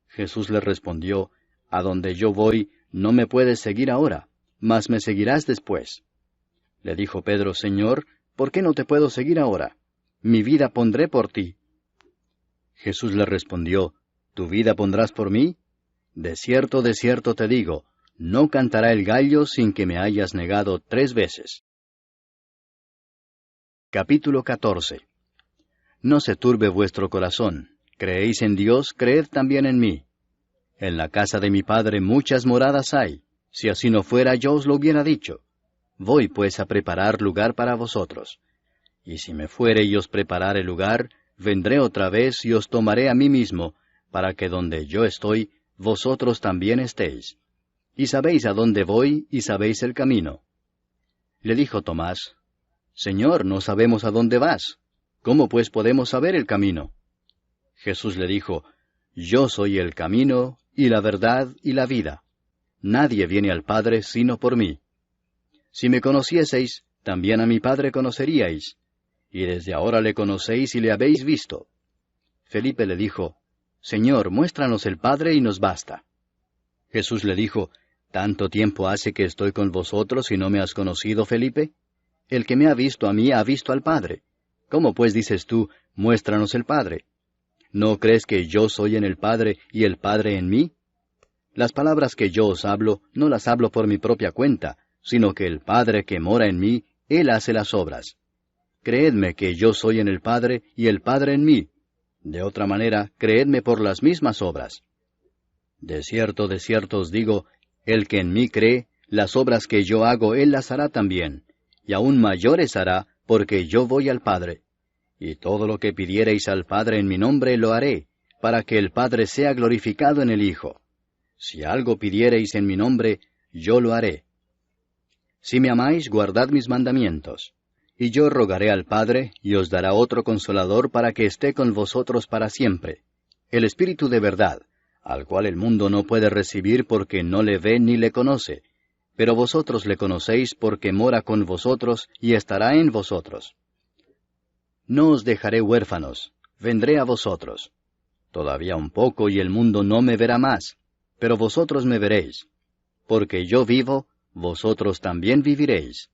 Jesús le respondió, A donde yo voy, no me puedes seguir ahora, mas me seguirás después. Le dijo Pedro, Señor, ¿por qué no te puedo seguir ahora? Mi vida pondré por ti. Jesús le respondió, ¿Tu vida pondrás por mí? De cierto te digo, no cantará el gallo sin que me hayas negado 3 veces. Capítulo 14. No se turbe vuestro corazón. Creéis en Dios, creed también en mí. En la casa de mi Padre muchas moradas hay. Si así no fuera, yo os lo hubiera dicho. Voy pues a preparar lugar para vosotros. Y si me fuere y os preparare lugar, vendré otra vez y os tomaré a mí mismo, para que donde yo estoy, vosotros también estéis. Y sabéis a dónde voy, y sabéis el camino. Le dijo Tomás, Señor, no sabemos a dónde vas. ¿Cómo pues podemos saber el camino? Jesús le dijo, Yo soy el camino, y la verdad, y la vida. Nadie viene al Padre sino por mí. Si me conocieseis, también a mi Padre conoceríais, y desde ahora le conocéis y le habéis visto. Felipe le dijo, Señor, muéstranos el Padre y nos basta. Jesús le dijo, ¿Tanto tiempo hace que estoy con vosotros y no me has conocido, Felipe? El que me ha visto a mí ha visto al Padre. ¿Cómo pues dices tú, muéstranos el Padre? ¿No crees que yo soy en el Padre y el Padre en mí? Las palabras que yo os hablo, no las hablo por mi propia cuenta, sino que el Padre que mora en mí, Él hace las obras. Creedme que yo soy en el Padre y el Padre en mí. De otra manera, creedme por las mismas obras. De cierto os digo, el que en mí cree, las obras que yo hago Él las hará también, y aún mayores hará, porque yo voy al Padre. Y todo lo que pidiereis al Padre en mi nombre lo haré, para que el Padre sea glorificado en el Hijo. Si algo pidiereis en mi nombre, yo lo haré. Si me amáis, guardad mis mandamientos. Y yo rogaré al Padre, y os dará otro Consolador para que esté con vosotros para siempre, el Espíritu de verdad, al cual el mundo no puede recibir porque no le ve ni le conoce, pero vosotros le conocéis porque mora con vosotros y estará en vosotros. No os dejaré huérfanos, vendré a vosotros. Todavía un poco y el mundo no me verá más, pero vosotros me veréis. Porque yo vivo, vosotros también viviréis.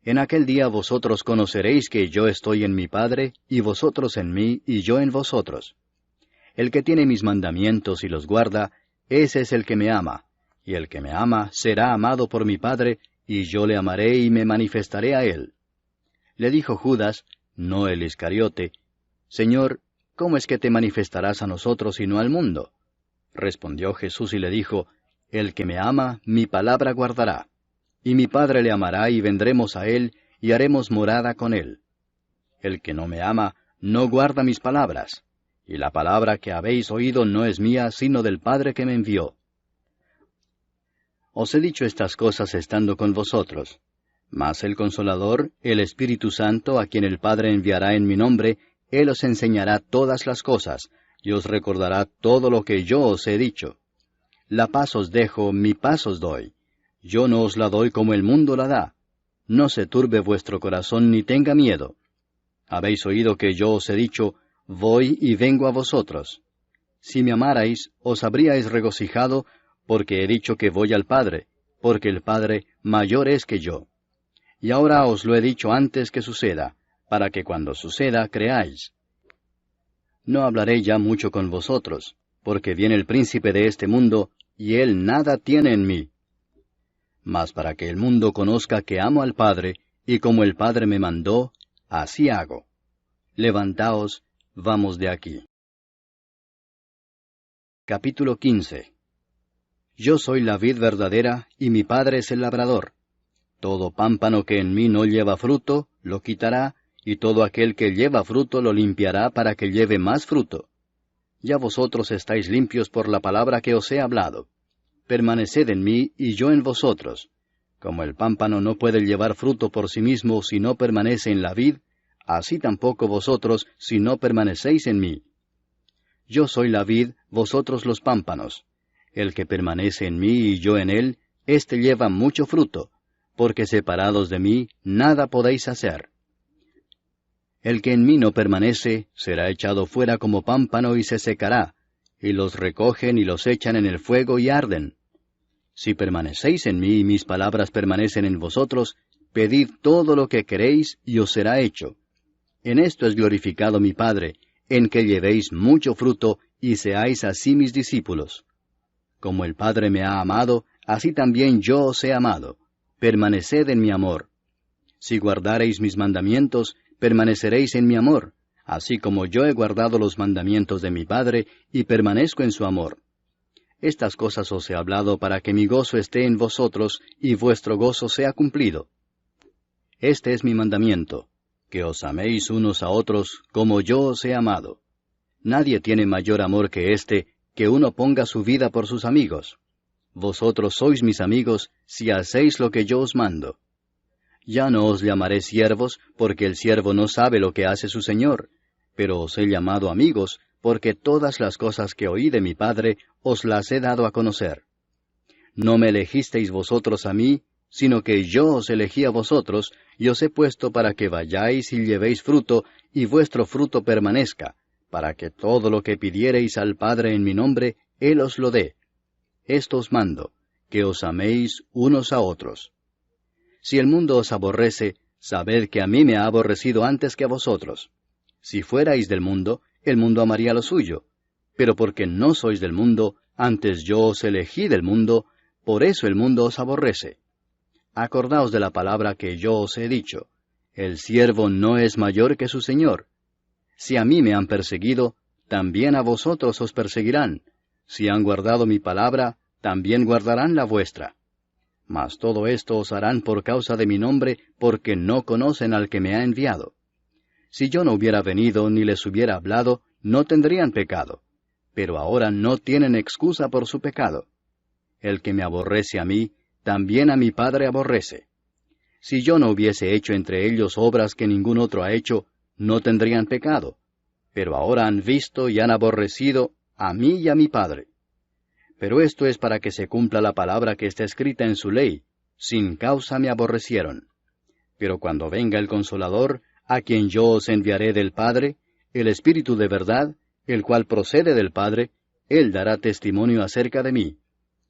En aquel día vosotros conoceréis que yo estoy en mi Padre, y vosotros en mí, y yo en vosotros. El que tiene mis mandamientos y los guarda, ese es el que me ama, y el que me ama será amado por mi Padre, y yo le amaré y me manifestaré a él. Le dijo Judas, no el Iscariote, Señor, ¿cómo es que te manifestarás a nosotros y no al mundo? Respondió Jesús y le dijo, El que me ama, mi palabra guardará, y mi Padre le amará y vendremos a él, y haremos morada con él. El que no me ama, no guarda mis palabras, y la palabra que habéis oído no es mía, sino del Padre que me envió. Os he dicho estas cosas estando con vosotros. Mas el Consolador, el Espíritu Santo, a quien el Padre enviará en mi nombre, Él os enseñará todas las cosas, y os recordará todo lo que yo os he dicho. La paz os dejo, mi paz os doy. Yo no os la doy como el mundo la da. No se turbe vuestro corazón ni tenga miedo. Habéis oído que yo os he dicho, voy y vengo a vosotros. Si me amarais, os habríais regocijado, porque he dicho que voy al Padre, porque el Padre mayor es que yo. Y ahora os lo he dicho antes que suceda, para que cuando suceda creáis. No hablaré ya mucho con vosotros, porque viene el príncipe de este mundo, y él nada tiene en mí. Mas para que el mundo conozca que amo al Padre, y como el Padre me mandó, así hago. Levantaos, vamos de aquí. Capítulo 15. Yo soy la vid verdadera, y mi Padre es el labrador. Todo pámpano que en mí no lleva fruto, lo quitará, y todo aquel que lleva fruto lo limpiará para que lleve más fruto. Ya vosotros estáis limpios por la palabra que os he hablado. Permaneced en mí, y yo en vosotros. Como el pámpano no puede llevar fruto por sí mismo si no permanece en la vid, así tampoco vosotros si no permanecéis en mí. Yo soy la vid, vosotros los pámpanos. El que permanece en mí y yo en él, éste lleva mucho fruto, porque separados de mí nada podéis hacer. El que en mí no permanece, será echado fuera como pámpano y se secará, y los recogen y los echan en el fuego y arden. Si permanecéis en mí y mis palabras permanecen en vosotros, pedid todo lo que queréis y os será hecho. En esto es glorificado mi Padre, en que llevéis mucho fruto y seáis así mis discípulos. Como el Padre me ha amado, así también yo os he amado. Permaneced en mi amor. Si guardareis mis mandamientos, permaneceréis en mi amor, así como yo he guardado los mandamientos de mi Padre y permanezco en su amor. Estas cosas os he hablado para que mi gozo esté en vosotros y vuestro gozo sea cumplido. Este es mi mandamiento, que os améis unos a otros como yo os he amado. Nadie tiene mayor amor que este, que uno ponga su vida por sus amigos. Vosotros sois mis amigos si hacéis lo que yo os mando. Ya no os llamaré siervos, porque el siervo no sabe lo que hace su señor, pero os he llamado amigos, porque todas las cosas que oí de mi Padre os las he dado a conocer. No me elegisteis vosotros a mí, sino que yo os elegí a vosotros, y os he puesto para que vayáis y llevéis fruto, y vuestro fruto permanezca, para que todo lo que pidiereis al Padre en mi nombre, Él os lo dé. Esto os mando, que os améis unos a otros. Si el mundo os aborrece, sabed que a mí me ha aborrecido antes que a vosotros. Si fuerais del mundo, el mundo amaría lo suyo. Pero porque no sois del mundo, antes yo os elegí del mundo, por eso el mundo os aborrece. Acordaos de la palabra que yo os he dicho. El siervo no es mayor que su señor. Si a mí me han perseguido, también a vosotros os perseguirán. Si han guardado mi palabra, también guardarán la vuestra. Mas todo esto os harán por causa de mi nombre, porque no conocen al que me ha enviado. Si yo no hubiera venido ni les hubiera hablado, no tendrían pecado. Pero ahora no tienen excusa por su pecado. El que me aborrece a mí, también a mi Padre aborrece. Si yo no hubiese hecho entre ellos obras que ningún otro ha hecho, no tendrían pecado. Pero ahora han visto y han aborrecido a mí y a mi Padre. Pero esto es para que se cumpla la palabra que está escrita en su ley: sin causa me aborrecieron. Pero cuando venga el Consolador, a quien yo os enviaré del Padre, el Espíritu de verdad, el cual procede del Padre, Él dará testimonio acerca de mí.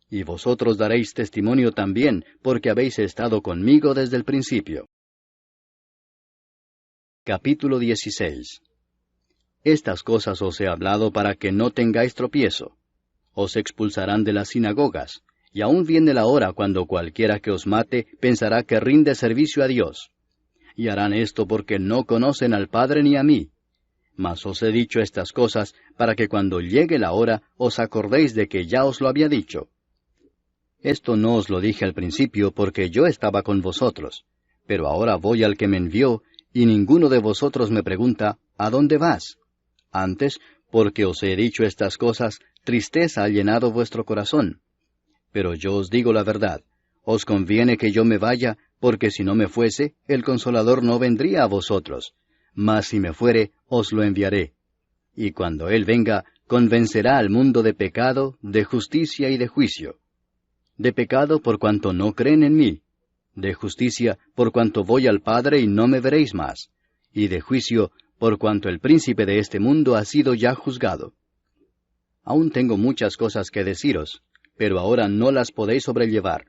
Y vosotros daréis testimonio también, porque habéis estado conmigo desde el principio. Capítulo 16. Estas cosas os he hablado para que no tengáis tropiezo. os expulsarán de las sinagogas, y aún viene la hora cuando cualquiera que os mate pensará que rinde servicio a Dios. Y harán esto porque no conocen al Padre ni a mí. Mas os he dicho estas cosas para que cuando llegue la hora os acordéis de que ya os lo había dicho. Esto no os lo dije al principio porque yo estaba con vosotros, pero ahora voy al que me envió, y ninguno de vosotros me pregunta, ¿a dónde vas? Antes, porque os he dicho estas cosas, tristeza ha llenado vuestro corazón. Pero yo os digo la verdad, os conviene que yo me vaya, porque si no me fuese, el Consolador no vendría a vosotros, mas si me fuere, os lo enviaré. Y cuando Él venga, convencerá al mundo de pecado, de justicia y de juicio. De pecado por cuanto no creen en mí, de justicia por cuanto voy al Padre y no me veréis más, y de juicio por cuanto el príncipe de este mundo ha sido ya juzgado. Aún tengo muchas cosas que deciros, pero ahora no las podéis sobrellevar.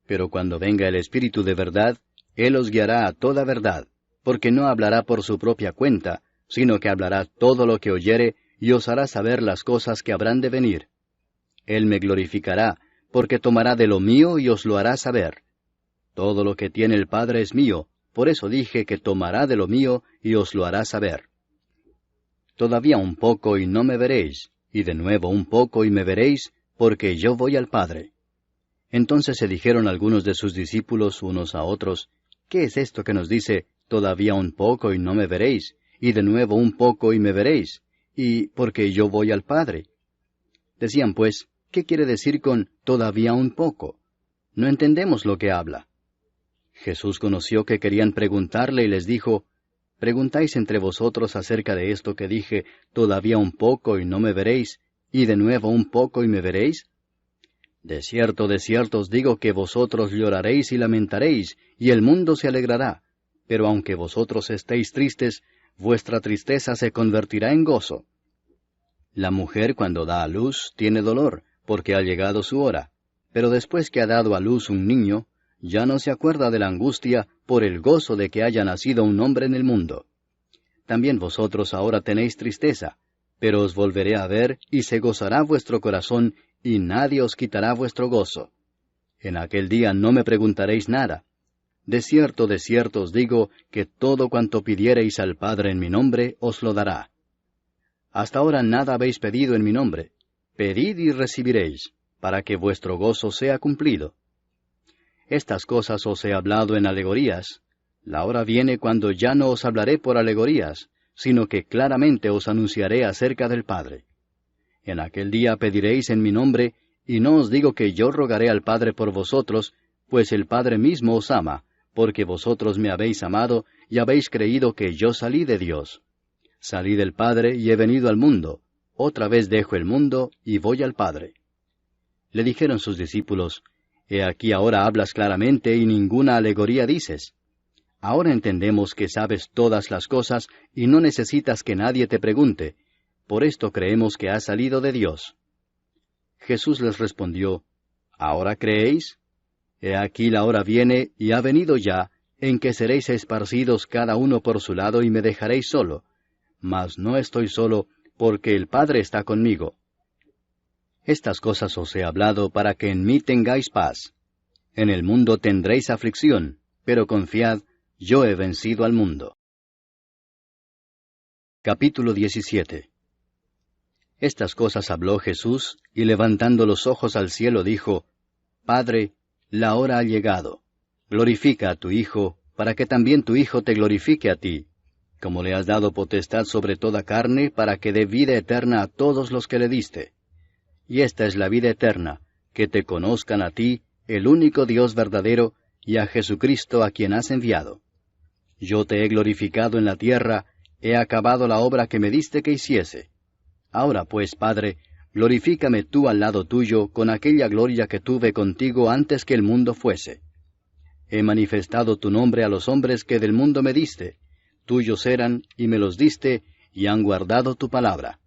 Pero cuando venga el Espíritu de verdad, Él os guiará a toda verdad, porque no hablará por su propia cuenta, sino que hablará todo lo que oyere, y os hará saber las cosas que habrán de venir. Él me glorificará, porque tomará de lo mío y os lo hará saber. Todo lo que tiene el Padre es mío, por eso dije que tomará de lo mío y os lo hará saber. Todavía un poco y no me veréis, y de nuevo un poco y me veréis, porque yo voy al Padre. Entonces se dijeron algunos de sus discípulos unos a otros, ¿qué es esto que nos dice, todavía un poco y no me veréis, y de nuevo un poco y me veréis, y porque yo voy al Padre? Decían pues, ¿qué quiere decir con todavía un poco? No entendemos lo que habla. Jesús conoció que querían preguntarle y les dijo, ¿preguntáis entre vosotros acerca de esto que dije, todavía un poco y no me veréis, y de nuevo un poco y me veréis? De cierto os digo que vosotros lloraréis y lamentaréis, y el mundo se alegrará, pero aunque vosotros estéis tristes, vuestra tristeza se convertirá en gozo. La mujer cuando da a luz tiene dolor, porque ha llegado su hora, pero después que ha dado a luz un niño, ya no se acuerda de la angustia por el gozo de que haya nacido un hombre en el mundo. También vosotros ahora tenéis tristeza, pero os volveré a ver, y se gozará vuestro corazón, y nadie os quitará vuestro gozo. En aquel día no me preguntaréis nada. De cierto os digo, que todo cuanto pidiereis al Padre en mi nombre, os lo dará. Hasta ahora nada habéis pedido en mi nombre. Pedid y recibiréis, para que vuestro gozo sea cumplido. Estas cosas os he hablado en alegorías. La hora viene cuando ya no os hablaré por alegorías, sino que claramente os anunciaré acerca del Padre. En aquel día pediréis en mi nombre, y no os digo que yo rogaré al Padre por vosotros, pues el Padre mismo os ama, porque vosotros me habéis amado y habéis creído que yo salí de Dios. Salí del Padre y he venido al mundo. Otra vez dejo el mundo y voy al Padre. Le dijeron sus discípulos, He aquí ahora hablas claramente y ninguna alegoría dices. Ahora entendemos que sabes todas las cosas y no necesitas que nadie te pregunte. Por esto creemos que has salido de Dios. Jesús les respondió, ¿Ahora creéis? He aquí la hora viene, y ha venido ya, en que seréis esparcidos cada uno por su lado y me dejaréis solo. Mas no estoy solo, porque el Padre está conmigo. Estas cosas os he hablado para que en mí tengáis paz. En el mundo tendréis aflicción, pero confiad, yo he vencido al mundo. Capítulo 17. Estas cosas habló Jesús, y levantando los ojos al cielo dijo, Padre, la hora ha llegado. Glorifica a tu Hijo, para que también tu Hijo te glorifique a ti, como le has dado potestad sobre toda carne, para que dé vida eterna a todos los que le diste. Y esta es la vida eterna, que te conozcan a ti, el único Dios verdadero, y a Jesucristo a quien has enviado. Yo te he glorificado en la tierra, he acabado la obra que me diste que hiciese. Ahora pues, Padre, glorifícame tú al lado tuyo con aquella gloria que tuve contigo antes que el mundo fuese. He manifestado tu nombre a los hombres que del mundo me diste, tuyos eran, y me los diste, y han guardado tu palabra.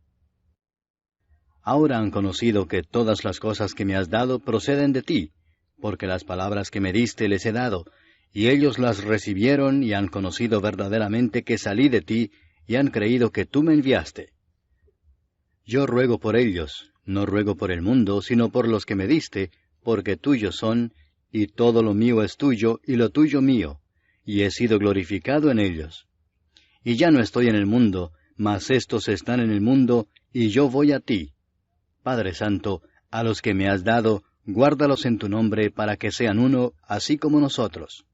Ahora han conocido que todas las cosas que me has dado proceden de ti, porque las palabras que me diste les he dado, y ellos las recibieron y han conocido verdaderamente que salí de ti, y han creído que tú me enviaste. Yo ruego por ellos, No ruego por el mundo, sino por los que me diste, porque tuyos son, y todo lo mío es tuyo, y lo tuyo mío, y he sido glorificado en ellos. Y ya no estoy en el mundo, mas éstos están en el mundo, y yo voy a ti. Padre Santo, a los que me has dado, guárdalos en tu nombre, para que sean uno, así como nosotros.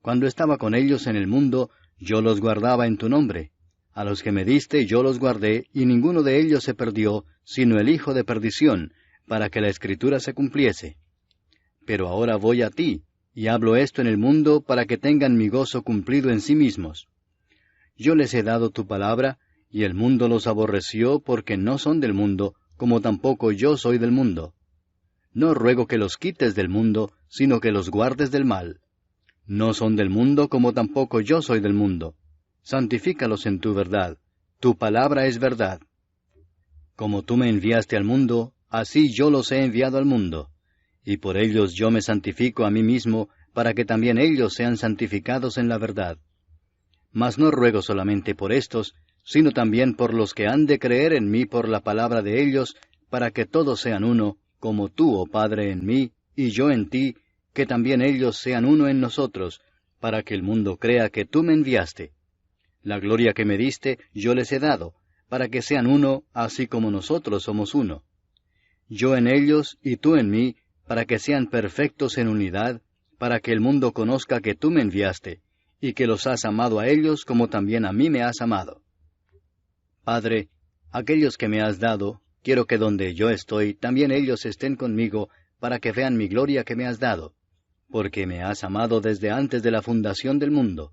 Cuando estaba con ellos en el mundo, yo los guardaba en tu nombre. A los que me diste yo los guardé, y ninguno de ellos se perdió, sino el hijo de perdición, para que la Escritura se cumpliese. Pero ahora voy a ti, y hablo esto en el mundo, para que tengan mi gozo cumplido en sí mismos. Yo les he dado tu palabra, y el mundo los aborreció, porque no son del mundo, como tampoco yo soy del mundo. No ruego que los quites del mundo, sino que los guardes del mal. No son del mundo, como tampoco yo soy del mundo. Santifícalos en tu verdad. Tu palabra es verdad. Como tú me enviaste al mundo, así yo los he enviado al mundo. Y por ellos yo me santifico a mí mismo, para que también ellos sean santificados en la verdad. Mas no ruego solamente por estos, sino también por los que han de creer en mí por la palabra de ellos, para que todos sean uno, como tú, oh Padre, en mí, y yo en ti, que también ellos sean uno en nosotros, para que el mundo crea que tú me enviaste. La gloria que me diste yo les he dado, para que sean uno, así como nosotros somos uno. Yo en ellos y tú en mí, para que sean perfectos en unidad, para que el mundo conozca que tú me enviaste, y que los has amado a ellos como también a mí me has amado. Padre, aquellos que me has dado, quiero que donde yo estoy, también ellos estén conmigo, para que vean mi gloria que me has dado, porque me has amado desde antes de la fundación del mundo.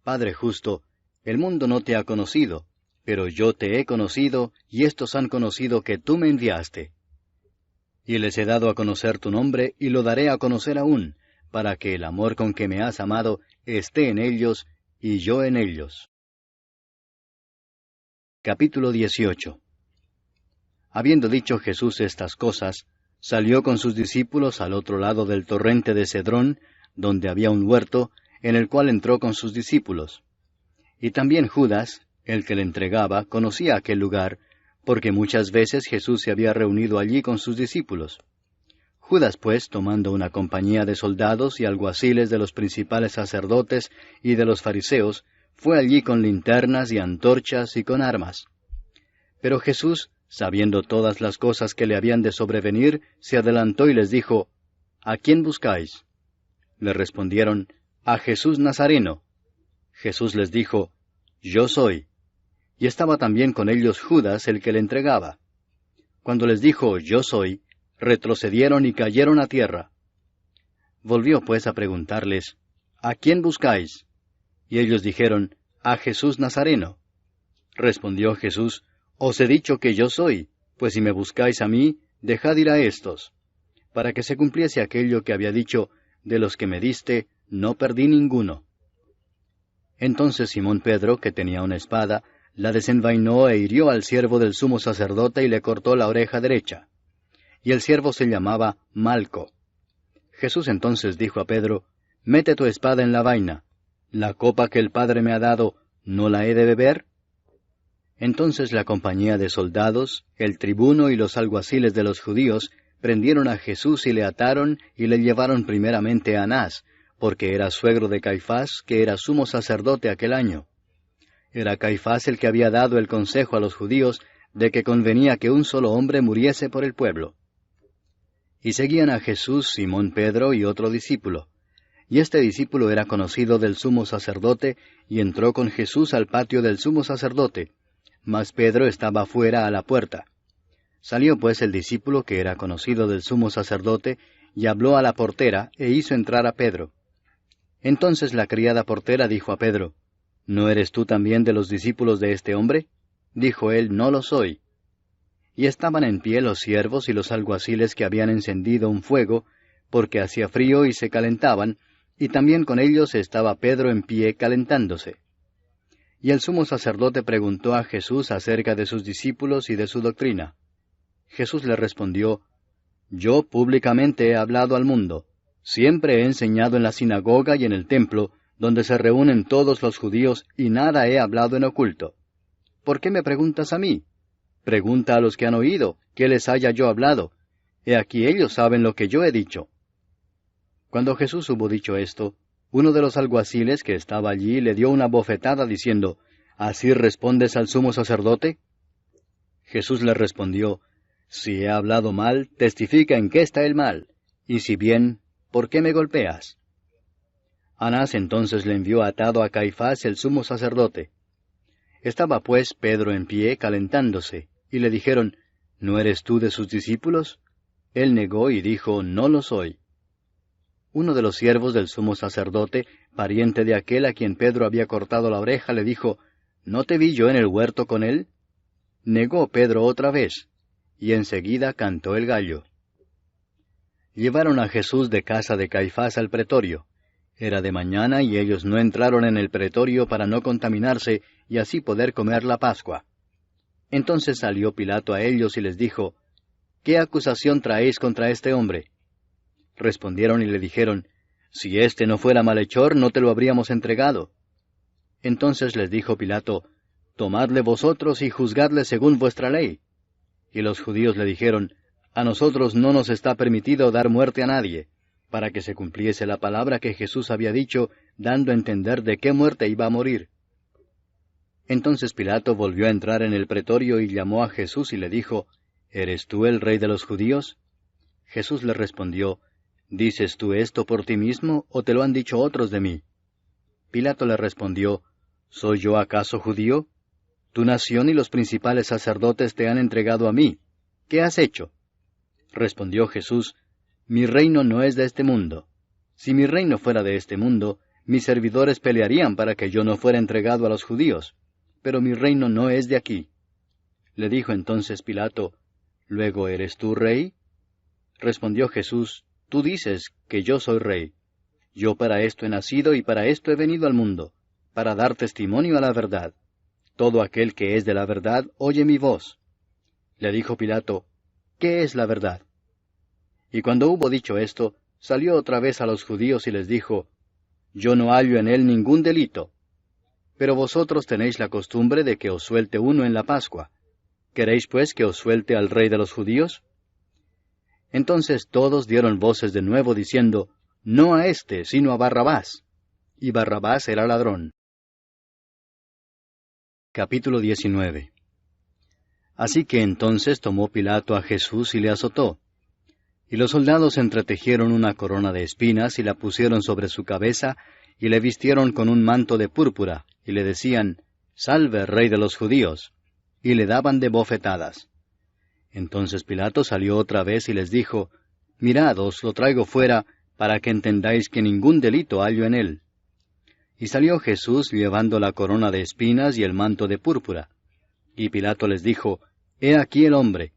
Padre justo, el mundo no te ha conocido, pero yo te he conocido, y éstos han conocido que tú me enviaste. Y les he dado a conocer tu nombre, y lo daré a conocer aún, para que el amor con que me has amado esté en ellos, y yo en ellos. Capítulo 18. Habiendo dicho Jesús estas cosas, salió con sus discípulos al otro lado del torrente de Cedrón, donde había un huerto, en el cual entró con sus discípulos. Y también Judas, el que le entregaba, conocía aquel lugar, porque muchas veces Jesús se había reunido allí con sus discípulos. Judas, pues, tomando una compañía de soldados y alguaciles de los principales sacerdotes y de los fariseos, fue allí con linternas y antorchas y con armas. Pero Jesús, sabiendo todas las cosas que le habían de sobrevenir, se adelantó y les dijo, ¿A quién buscáis? Le respondieron, A Jesús Nazareno. Jesús les dijo, Yo soy. Y estaba también con ellos Judas, el que le entregaba. Cuando les dijo, Yo soy, retrocedieron y cayeron a tierra. Volvió pues a preguntarles, ¿A quién buscáis? Y ellos dijeron, A Jesús Nazareno. Respondió Jesús, Os he dicho que yo soy, pues si me buscáis a mí, dejad ir a éstos, para que se cumpliese aquello que había dicho, de los que me diste, no perdí ninguno. Entonces Simón Pedro, que tenía una espada, la desenvainó e hirió al siervo del sumo sacerdote y le cortó la oreja derecha. Y el siervo se llamaba Malco. Jesús entonces dijo a Pedro, Mete tu espada en la vaina. ¿La copa que el Padre me ha dado, no la he de beber? Entonces la compañía de soldados, el tribuno y los alguaciles de los judíos, prendieron a Jesús y le ataron y le llevaron primeramente a Anás, porque era suegro de Caifás, que era sumo sacerdote aquel año. Era Caifás el que había dado el consejo a los judíos de que convenía que un solo hombre muriese por el pueblo. Y seguían a Jesús Simón Pedro y otro discípulo. Y este discípulo era conocido del sumo sacerdote, y entró con Jesús al patio del sumo sacerdote, mas Pedro estaba fuera a la puerta. Salió pues el discípulo que era conocido del sumo sacerdote, y habló a la portera, e hizo entrar a Pedro. Entonces la criada portera dijo a Pedro, ¿No eres tú también de los discípulos de este hombre? Dijo él, No lo soy. Y estaban en pie los siervos y los alguaciles que habían encendido un fuego, porque hacía frío y se calentaban, y también con ellos estaba Pedro en pie calentándose. Y el sumo sacerdote preguntó a Jesús acerca de sus discípulos y de su doctrina. Jesús le respondió, Yo públicamente he hablado al mundo. Siempre he enseñado en la sinagoga y en el templo, donde se reúnen todos los judíos, y nada he hablado en oculto. ¿Por qué me preguntas a mí? Pregunta a los que han oído, ¿qué les haya yo hablado? He aquí ellos saben lo que yo he dicho. Cuando Jesús hubo dicho esto, uno de los alguaciles que estaba allí le dio una bofetada diciendo, ¿Así respondes al sumo sacerdote? Jesús le respondió, Si he hablado mal, testifica en qué está el mal, y si bien, ¿por qué me golpeas? Anás entonces le envió atado a Caifás el sumo sacerdote. Estaba pues Pedro en pie calentándose, y le dijeron, ¿No eres tú de sus discípulos? Él negó y dijo, No lo soy. Uno de los siervos del sumo sacerdote, pariente de aquel a quien Pedro había cortado la oreja, le dijo, ¿No te vi yo en el huerto con él? Negó Pedro otra vez, y enseguida cantó el gallo. Llevaron a Jesús de casa de Caifás al pretorio. Era de mañana y ellos no entraron en el pretorio para no contaminarse y así poder comer la Pascua. Entonces salió Pilato a ellos y les dijo, ¿Qué acusación traéis contra este hombre? Respondieron y le dijeron, Si éste no fuera malhechor, no te lo habríamos entregado. Entonces les dijo Pilato, Tomadle vosotros y juzgadle según vuestra ley. Y los judíos le dijeron, A nosotros no nos está permitido dar muerte a nadie, para que se cumpliese la palabra que Jesús había dicho, dando a entender de qué muerte iba a morir. Entonces Pilato volvió a entrar en el pretorio y llamó a Jesús y le dijo, ¿Eres tú el rey de los judíos? Jesús le respondió, ¿Dices tú esto por ti mismo, o te lo han dicho otros de mí? Pilato le respondió, ¿Soy yo acaso judío? Tu nación y los principales sacerdotes te han entregado a mí. ¿Qué has hecho? Respondió Jesús, Mi reino no es de este mundo. Si mi reino fuera de este mundo, mis servidores pelearían para que yo no fuera entregado a los judíos. Pero mi reino no es de aquí. Le dijo entonces Pilato, ¿Luego eres tú rey? Respondió Jesús, Tú dices que yo soy rey. Yo para esto he nacido y para esto he venido al mundo, para dar testimonio a la verdad. Todo aquel que es de la verdad oye mi voz. Le dijo Pilato, ¿Qué es la verdad? Y cuando hubo dicho esto, salió otra vez a los judíos y les dijo, Yo no hallo en él ningún delito. Pero vosotros tenéis la costumbre de que os suelte uno en la Pascua. ¿Queréis pues que os suelte al rey de los judíos? Entonces todos dieron voces de nuevo diciendo, No a éste, sino a Barrabás. Y Barrabás era ladrón. Capítulo 19. Así que entonces tomó Pilato a Jesús y le azotó. Y los soldados entretejieron una corona de espinas y la pusieron sobre su cabeza, y le vistieron con un manto de púrpura, y le decían, Salve, Rey de los judíos, y le daban de bofetadas. Entonces Pilato salió otra vez y les dijo, Mirad, os lo traigo fuera, para que entendáis que ningún delito hallo en él. Y salió Jesús llevando la corona de espinas y el manto de púrpura. Y Pilato les dijo, He aquí el hombre.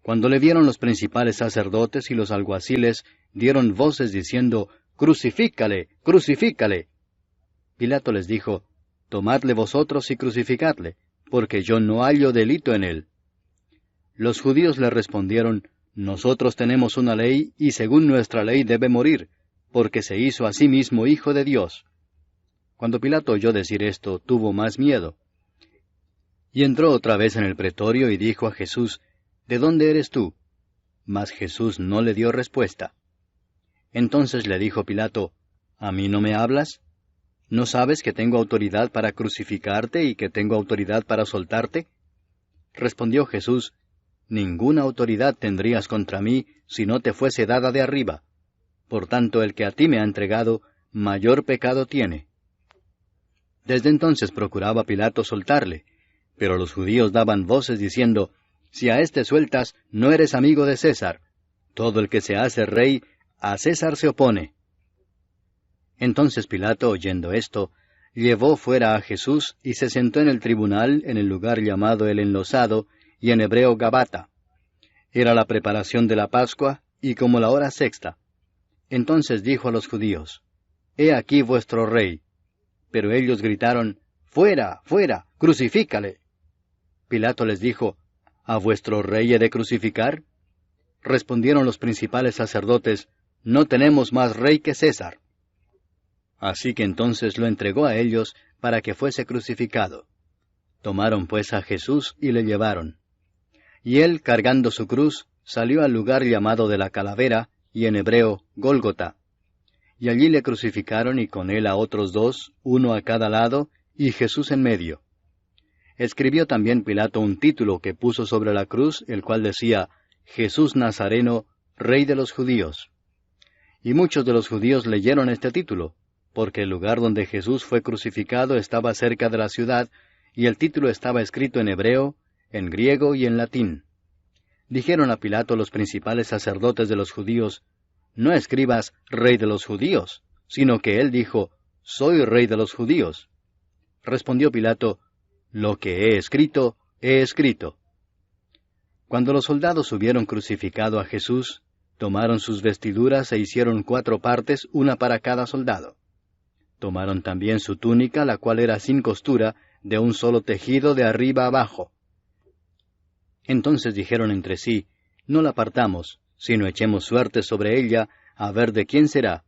Cuando le vieron los principales sacerdotes y los alguaciles, dieron voces diciendo, Crucifícale, crucifícale. Pilato les dijo, Tomadle vosotros y crucificadle, porque yo no hallo delito en él. Los judíos le respondieron, Nosotros tenemos una ley, y según nuestra ley debe morir, porque se hizo a sí mismo Hijo de Dios. Cuando Pilato oyó decir esto, tuvo más miedo. Y entró otra vez en el pretorio y dijo a Jesús, ¿De dónde eres tú? Mas Jesús no le dio respuesta. Entonces le dijo Pilato, ¿A mí no me hablas? ¿No sabes que tengo autoridad para crucificarte y que tengo autoridad para soltarte? Respondió Jesús, Ninguna autoridad tendrías contra mí si no te fuese dada de arriba. Por tanto, el que a ti me ha entregado, mayor pecado tiene. Desde entonces procuraba Pilato soltarle, pero los judíos daban voces diciendo, Si a éste sueltas, no eres amigo de César. Todo el que se hace rey, a César se opone. Entonces Pilato, oyendo esto, llevó fuera a Jesús y se sentó en el tribunal en el lugar llamado el Enlosado, y en hebreo Gabata. Era la preparación de la Pascua, y como la hora sexta. Entonces dijo a los judíos, He aquí vuestro rey. Pero ellos gritaron, Fuera, fuera, crucifícale. Pilato les dijo, ¿A vuestro rey he de crucificar? Respondieron los principales sacerdotes, No tenemos más rey que César. Así que entonces lo entregó a ellos para que fuese crucificado. Tomaron pues a Jesús y le llevaron. Y él, cargando su cruz, salió al lugar llamado de la Calavera, y en hebreo, Gólgota. Y allí le crucificaron y con él a otros dos, uno a cada lado, y Jesús en medio. Escribió también Pilato un título que puso sobre la cruz, el cual decía, Jesús Nazareno, Rey de los Judíos. Y muchos de los judíos leyeron este título, porque el lugar donde Jesús fue crucificado estaba cerca de la ciudad, y el título estaba escrito en hebreo, en griego y en latín. Dijeron a Pilato los principales sacerdotes de los judíos, no escribas Rey de los Judíos, sino que él dijo, Soy Rey de los Judíos. Respondió Pilato, Lo que he escrito, he escrito. Cuando los soldados hubieron crucificado a Jesús, tomaron sus vestiduras e hicieron 4 partes, una para cada soldado. Tomaron también su túnica, la cual era sin costura, de un solo tejido de arriba abajo. Entonces dijeron entre sí, no la partamos, sino echemos suerte sobre ella, a ver de quién será.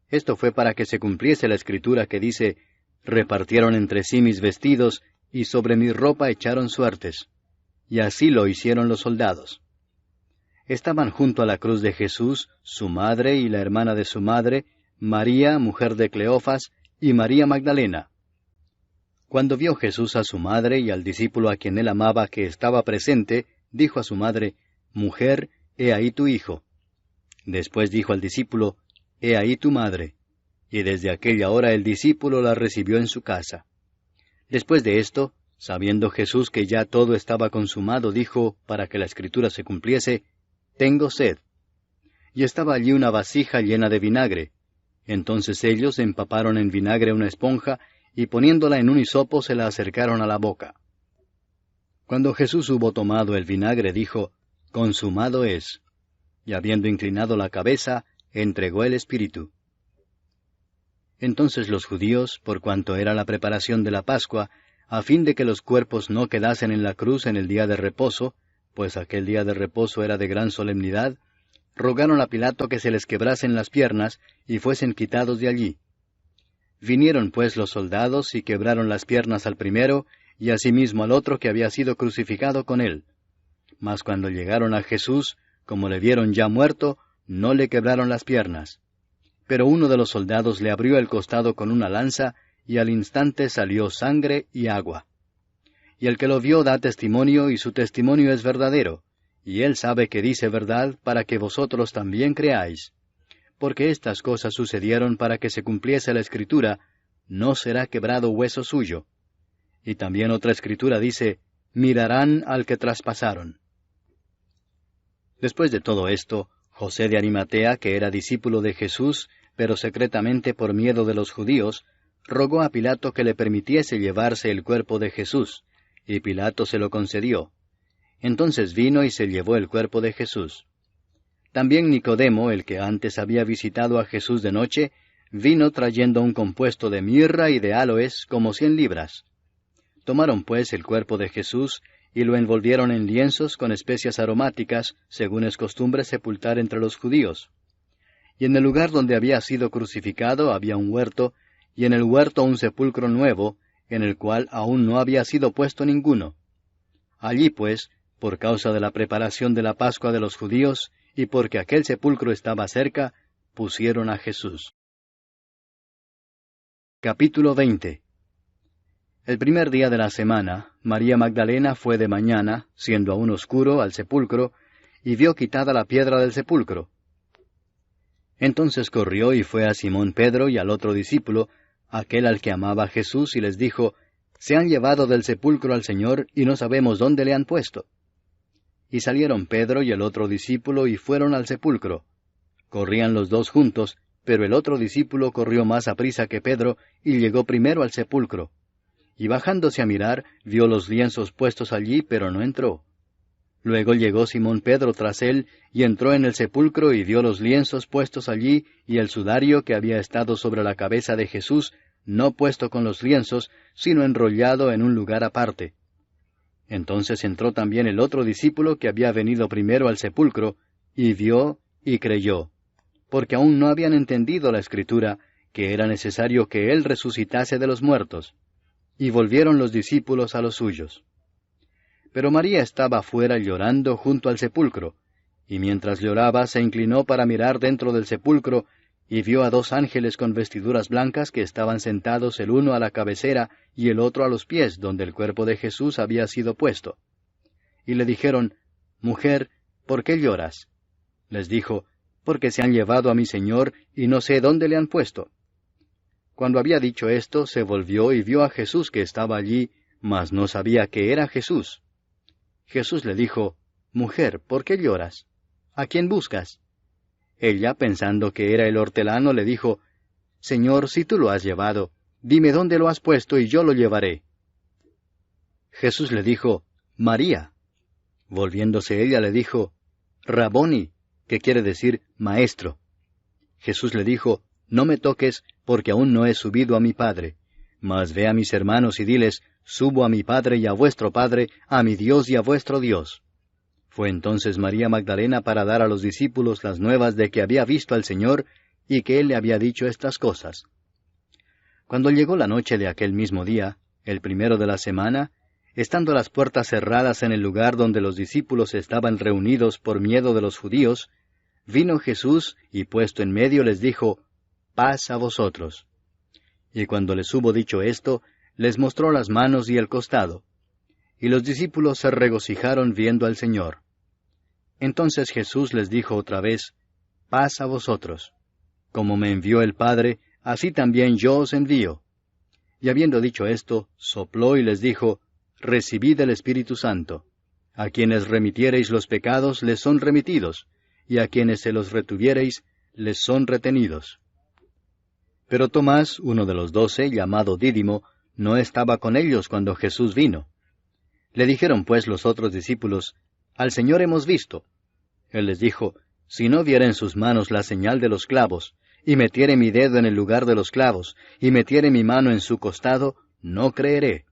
Esto fue para que se cumpliese la escritura que dice, repartieron entre sí mis vestidos, y sobre mi ropa echaron suertes. Y así lo hicieron los soldados. Estaban junto a la cruz de Jesús, su madre y la hermana de su madre, María, mujer de Cleofas, y María Magdalena. Cuando vio Jesús a su madre y al discípulo a quien él amaba que estaba presente, dijo a su madre, Mujer, he ahí tu hijo. Después dijo al discípulo, He ahí tu madre. Y desde aquella hora el discípulo la recibió en su casa. Después de esto, sabiendo Jesús que ya todo estaba consumado, dijo, para que la escritura se cumpliese, Tengo sed. Y estaba allí una vasija llena de vinagre. Entonces ellos empaparon en vinagre una esponja, y poniéndola en un hisopo se la acercaron a la boca. Cuando Jesús hubo tomado el vinagre, dijo, Consumado es. Y habiendo inclinado la cabeza, entregó el espíritu. Entonces los judíos, por cuanto era la preparación de la Pascua, a fin de que los cuerpos no quedasen en la cruz en el día de reposo, pues aquel día de reposo era de gran solemnidad, rogaron a Pilato que se les quebrasen las piernas y fuesen quitados de allí. Vinieron pues los soldados y quebraron las piernas al primero, y asimismo al otro que había sido crucificado con él. Mas cuando llegaron a Jesús, como le vieron ya muerto, no le quebraron las piernas. Pero uno de los soldados le abrió el costado con una lanza, y al instante salió sangre y agua. Y el que lo vio da testimonio, y su testimonio es verdadero, y él sabe que dice verdad, para que vosotros también creáis. Porque estas cosas sucedieron para que se cumpliese la Escritura, no será quebrado hueso suyo. Y también otra Escritura dice, mirarán al que traspasaron. Después de todo esto, José de Arimatea, que era discípulo de Jesús, pero secretamente por miedo de los judíos, rogó a Pilato que le permitiese llevarse el cuerpo de Jesús, y Pilato se lo concedió. Entonces vino y se llevó el cuerpo de Jesús. También Nicodemo, el que antes había visitado a Jesús de noche, vino trayendo un compuesto de mirra y de áloes, como 100 libras. Tomaron pues el cuerpo de Jesús, y lo envolvieron en lienzos con especias aromáticas, según es costumbre sepultar entre los judíos. Y en el lugar donde había sido crucificado había un huerto, y en el huerto un sepulcro nuevo, en el cual aún no había sido puesto ninguno. Allí pues, por causa de la preparación de la Pascua de los judíos, y porque aquel sepulcro estaba cerca, pusieron a Jesús. Capítulo 20. El primer día de la semana, María Magdalena fue de mañana, siendo aún oscuro, al sepulcro, y vio quitada la piedra del sepulcro. Entonces corrió y fue a Simón Pedro y al otro discípulo, aquel al que amaba a Jesús, y les dijo, Se han llevado del sepulcro al Señor, y no sabemos dónde le han puesto. Y salieron Pedro y el otro discípulo, y fueron al sepulcro. Corrían los dos juntos, pero el otro discípulo corrió más aprisa que Pedro, y llegó primero al sepulcro. Y bajándose a mirar, vio los lienzos puestos allí, pero no entró. Luego llegó Simón Pedro tras él, y entró en el sepulcro y vio los lienzos puestos allí, y el sudario que había estado sobre la cabeza de Jesús, no puesto con los lienzos, sino enrollado en un lugar aparte. Entonces entró también el otro discípulo que había venido primero al sepulcro, y vio y creyó, porque aún no habían entendido la Escritura, que era necesario que él resucitase de los muertos. Y volvieron los discípulos a los suyos. Pero María estaba afuera llorando junto al sepulcro, y mientras lloraba se inclinó para mirar dentro del sepulcro, y vio a 2 ángeles con vestiduras blancas que estaban sentados el uno a la cabecera y el otro a los pies, donde el cuerpo de Jesús había sido puesto. Y le dijeron, Mujer, ¿por qué lloras? Les dijo, Porque se han llevado a mi Señor, y no sé dónde le han puesto. Cuando había dicho esto, se volvió y vio a Jesús que estaba allí, mas no sabía que era Jesús. Jesús le dijo, Mujer, ¿por qué lloras? ¿A quién buscas? Ella, pensando que era el hortelano, le dijo, Señor, si tú lo has llevado, dime dónde lo has puesto y yo lo llevaré. Jesús le dijo, María. Volviéndose ella le dijo, Raboni, que quiere decir maestro. Jesús le dijo, No me toques, porque aún no he subido a mi Padre. Mas ve a mis hermanos y diles, Subo a mi Padre y a vuestro Padre, a mi Dios y a vuestro Dios. Fue entonces María Magdalena para dar a los discípulos las nuevas de que había visto al Señor, y que Él le había dicho estas cosas. Cuando llegó la noche de aquel mismo día, el primero de la semana, estando las puertas cerradas en el lugar donde los discípulos estaban reunidos por miedo de los judíos, vino Jesús y puesto en medio les dijo, Paz a vosotros. Y cuando les hubo dicho esto, les mostró las manos y el costado. Y los discípulos se regocijaron viendo al Señor. Entonces Jesús les dijo otra vez, Paz a vosotros. Como me envió el Padre, así también yo os envío. Y habiendo dicho esto, sopló y les dijo, Recibid el Espíritu Santo. A quienes remitiereis los pecados, les son remitidos, y a quienes se los retuviereis, les son retenidos. Pero Tomás, uno de los 12, llamado Dídimo, no estaba con ellos cuando Jesús vino. Le dijeron pues los otros discípulos, Al Señor hemos visto. Él les dijo, Si no viere en sus manos la señal de los clavos, y metiere mi dedo en el lugar de los clavos, y metiere mi mano en su costado, no creeré.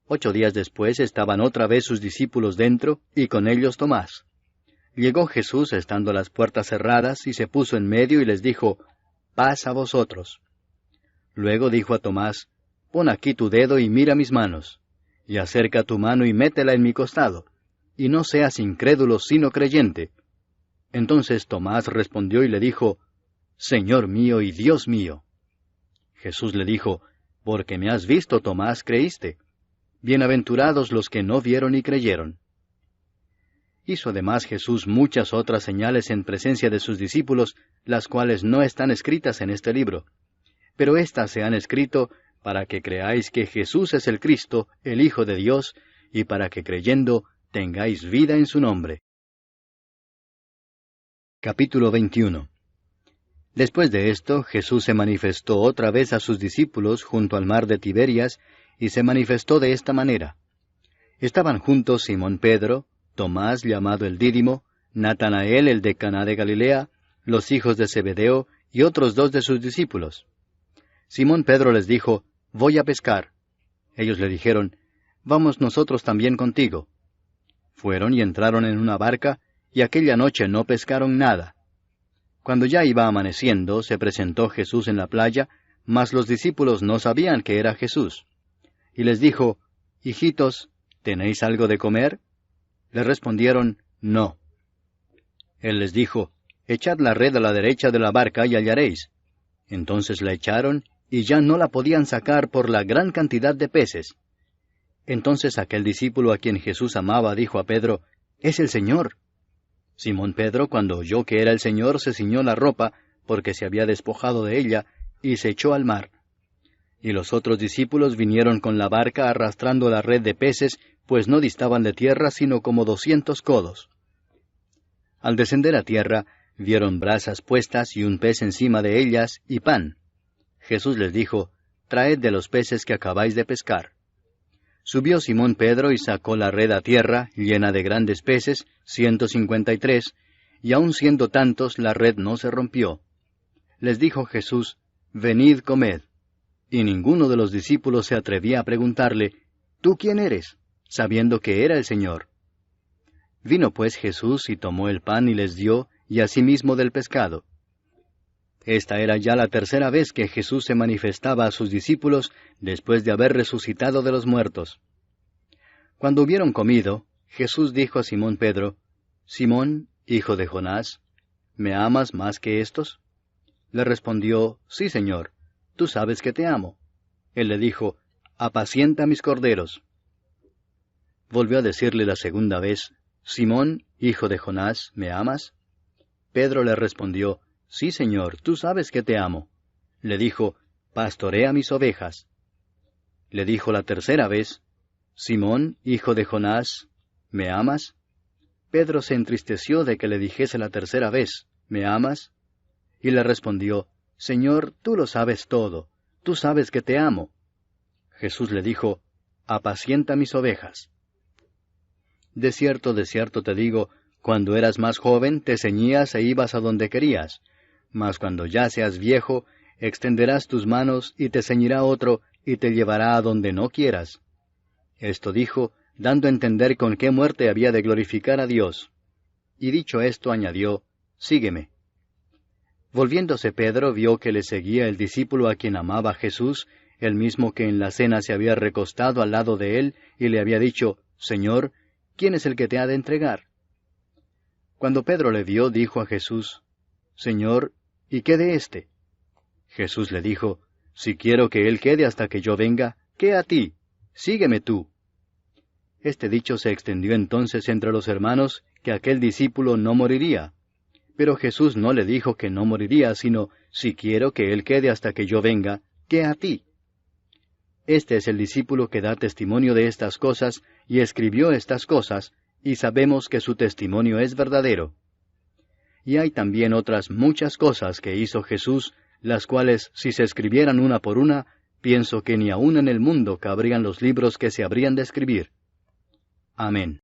8 días después estaban otra vez sus discípulos dentro, y con ellos Tomás. Llegó Jesús estando las puertas cerradas, y se puso en medio y les dijo, Paz a vosotros. Luego dijo a Tomás, Pon aquí tu dedo y mira mis manos, y acerca tu mano y métela en mi costado, y no seas incrédulo sino creyente. Entonces Tomás respondió y le dijo, Señor mío y Dios mío. Jesús le dijo, Porque me has visto, Tomás, creíste. Bienaventurados los que no vieron y creyeron. Hizo además Jesús muchas otras señales en presencia de sus discípulos, las cuales no están escritas en este libro. Pero éstas se han escrito para que creáis que Jesús es el Cristo, el Hijo de Dios, y para que creyendo tengáis vida en su nombre. Capítulo 21. Después de esto, Jesús se manifestó otra vez a sus discípulos junto al mar de Tiberias, y se manifestó de esta manera. Estaban juntos Simón Pedro, Tomás llamado el Dídimo, Natanael el de Caná de Galilea, los hijos de Zebedeo, y otros 2 de sus discípulos. Simón Pedro les dijo, Voy a pescar. Ellos le dijeron, Vamos nosotros también contigo. Fueron y entraron en una barca, y aquella noche no pescaron nada. Cuando ya iba amaneciendo, se presentó Jesús en la playa, mas los discípulos no sabían que era Jesús. Y les dijo, Hijitos, ¿tenéis algo de comer? Le respondieron, No. Él les dijo, Echad la red a la derecha de la barca y hallaréis. Entonces la echaron, y ya no la podían sacar por la gran cantidad de peces. Entonces aquel discípulo a quien Jesús amaba dijo a Pedro, Es el Señor. Simón Pedro, cuando oyó que era el Señor, se ciñó la ropa, porque se había despojado de ella, y se echó al mar. Y los otros discípulos vinieron con la barca arrastrando la red de peces, pues no distaban de tierra sino como 200 codos. Al descender a tierra, vieron brasas puestas y un pez encima de ellas, y pan. Jesús les dijo, Traed de los peces que acabáis de pescar. Subió Simón Pedro y sacó la red a tierra, llena de grandes peces, 153, y aun siendo tantos, la red no se rompió. Les dijo Jesús, Venid, comed. Y ninguno de los discípulos se atrevía a preguntarle, ¿Tú quién eres?, sabiendo que era el Señor. Vino pues Jesús y tomó el pan y les dio, y asimismo del pescado. Esta era ya la 3ª vez que Jesús se manifestaba a sus discípulos después de haber resucitado de los muertos. Cuando hubieron comido, Jesús dijo a Simón Pedro, Simón, hijo de Jonás, ¿me amas más que éstos? Le respondió, Sí, Señor, tú sabes que te amo. Él le dijo, Apacienta mis corderos. Volvió a decirle la segunda vez, Simón, hijo de Jonás, ¿me amas? Pedro le respondió, Sí, Señor, tú sabes que te amo. Le dijo, Pastorea mis ovejas. Le dijo la tercera vez, Simón, hijo de Jonás, ¿me amas? Pedro se entristeció de que le dijese la tercera vez, ¿me amas? Y le respondió, Señor, tú lo sabes todo, tú sabes que te amo. Jesús le dijo, Apacienta mis ovejas. De cierto te digo, cuando eras más joven te ceñías e ibas a donde querías, mas cuando ya seas viejo, extenderás tus manos y te ceñirá otro y te llevará a donde no quieras. Esto dijo, dando a entender con qué muerte había de glorificar a Dios. Y dicho esto añadió, Sígueme. Volviéndose Pedro vio que le seguía el discípulo a quien amaba Jesús, el mismo que en la cena se había recostado al lado de él y le había dicho, Señor, ¿quién es el que te ha de entregar? Cuando Pedro le vio, dijo a Jesús, Señor, ¿y qué de éste? Jesús le dijo, Si quiero que él quede hasta que yo venga, ¿qué a ti? Sígueme tú. Este dicho se extendió entonces entre los hermanos, que aquel discípulo no moriría. Pero Jesús no le dijo que no moriría, sino, Si quiero que él quede hasta que yo venga, ¿qué a ti? Este es el discípulo que da testimonio de estas cosas, y escribió estas cosas, y sabemos que su testimonio es verdadero. Y hay también otras muchas cosas que hizo Jesús, las cuales, si se escribieran una por una, pienso que ni aun en el mundo cabrían los libros que se habrían de escribir. Amén.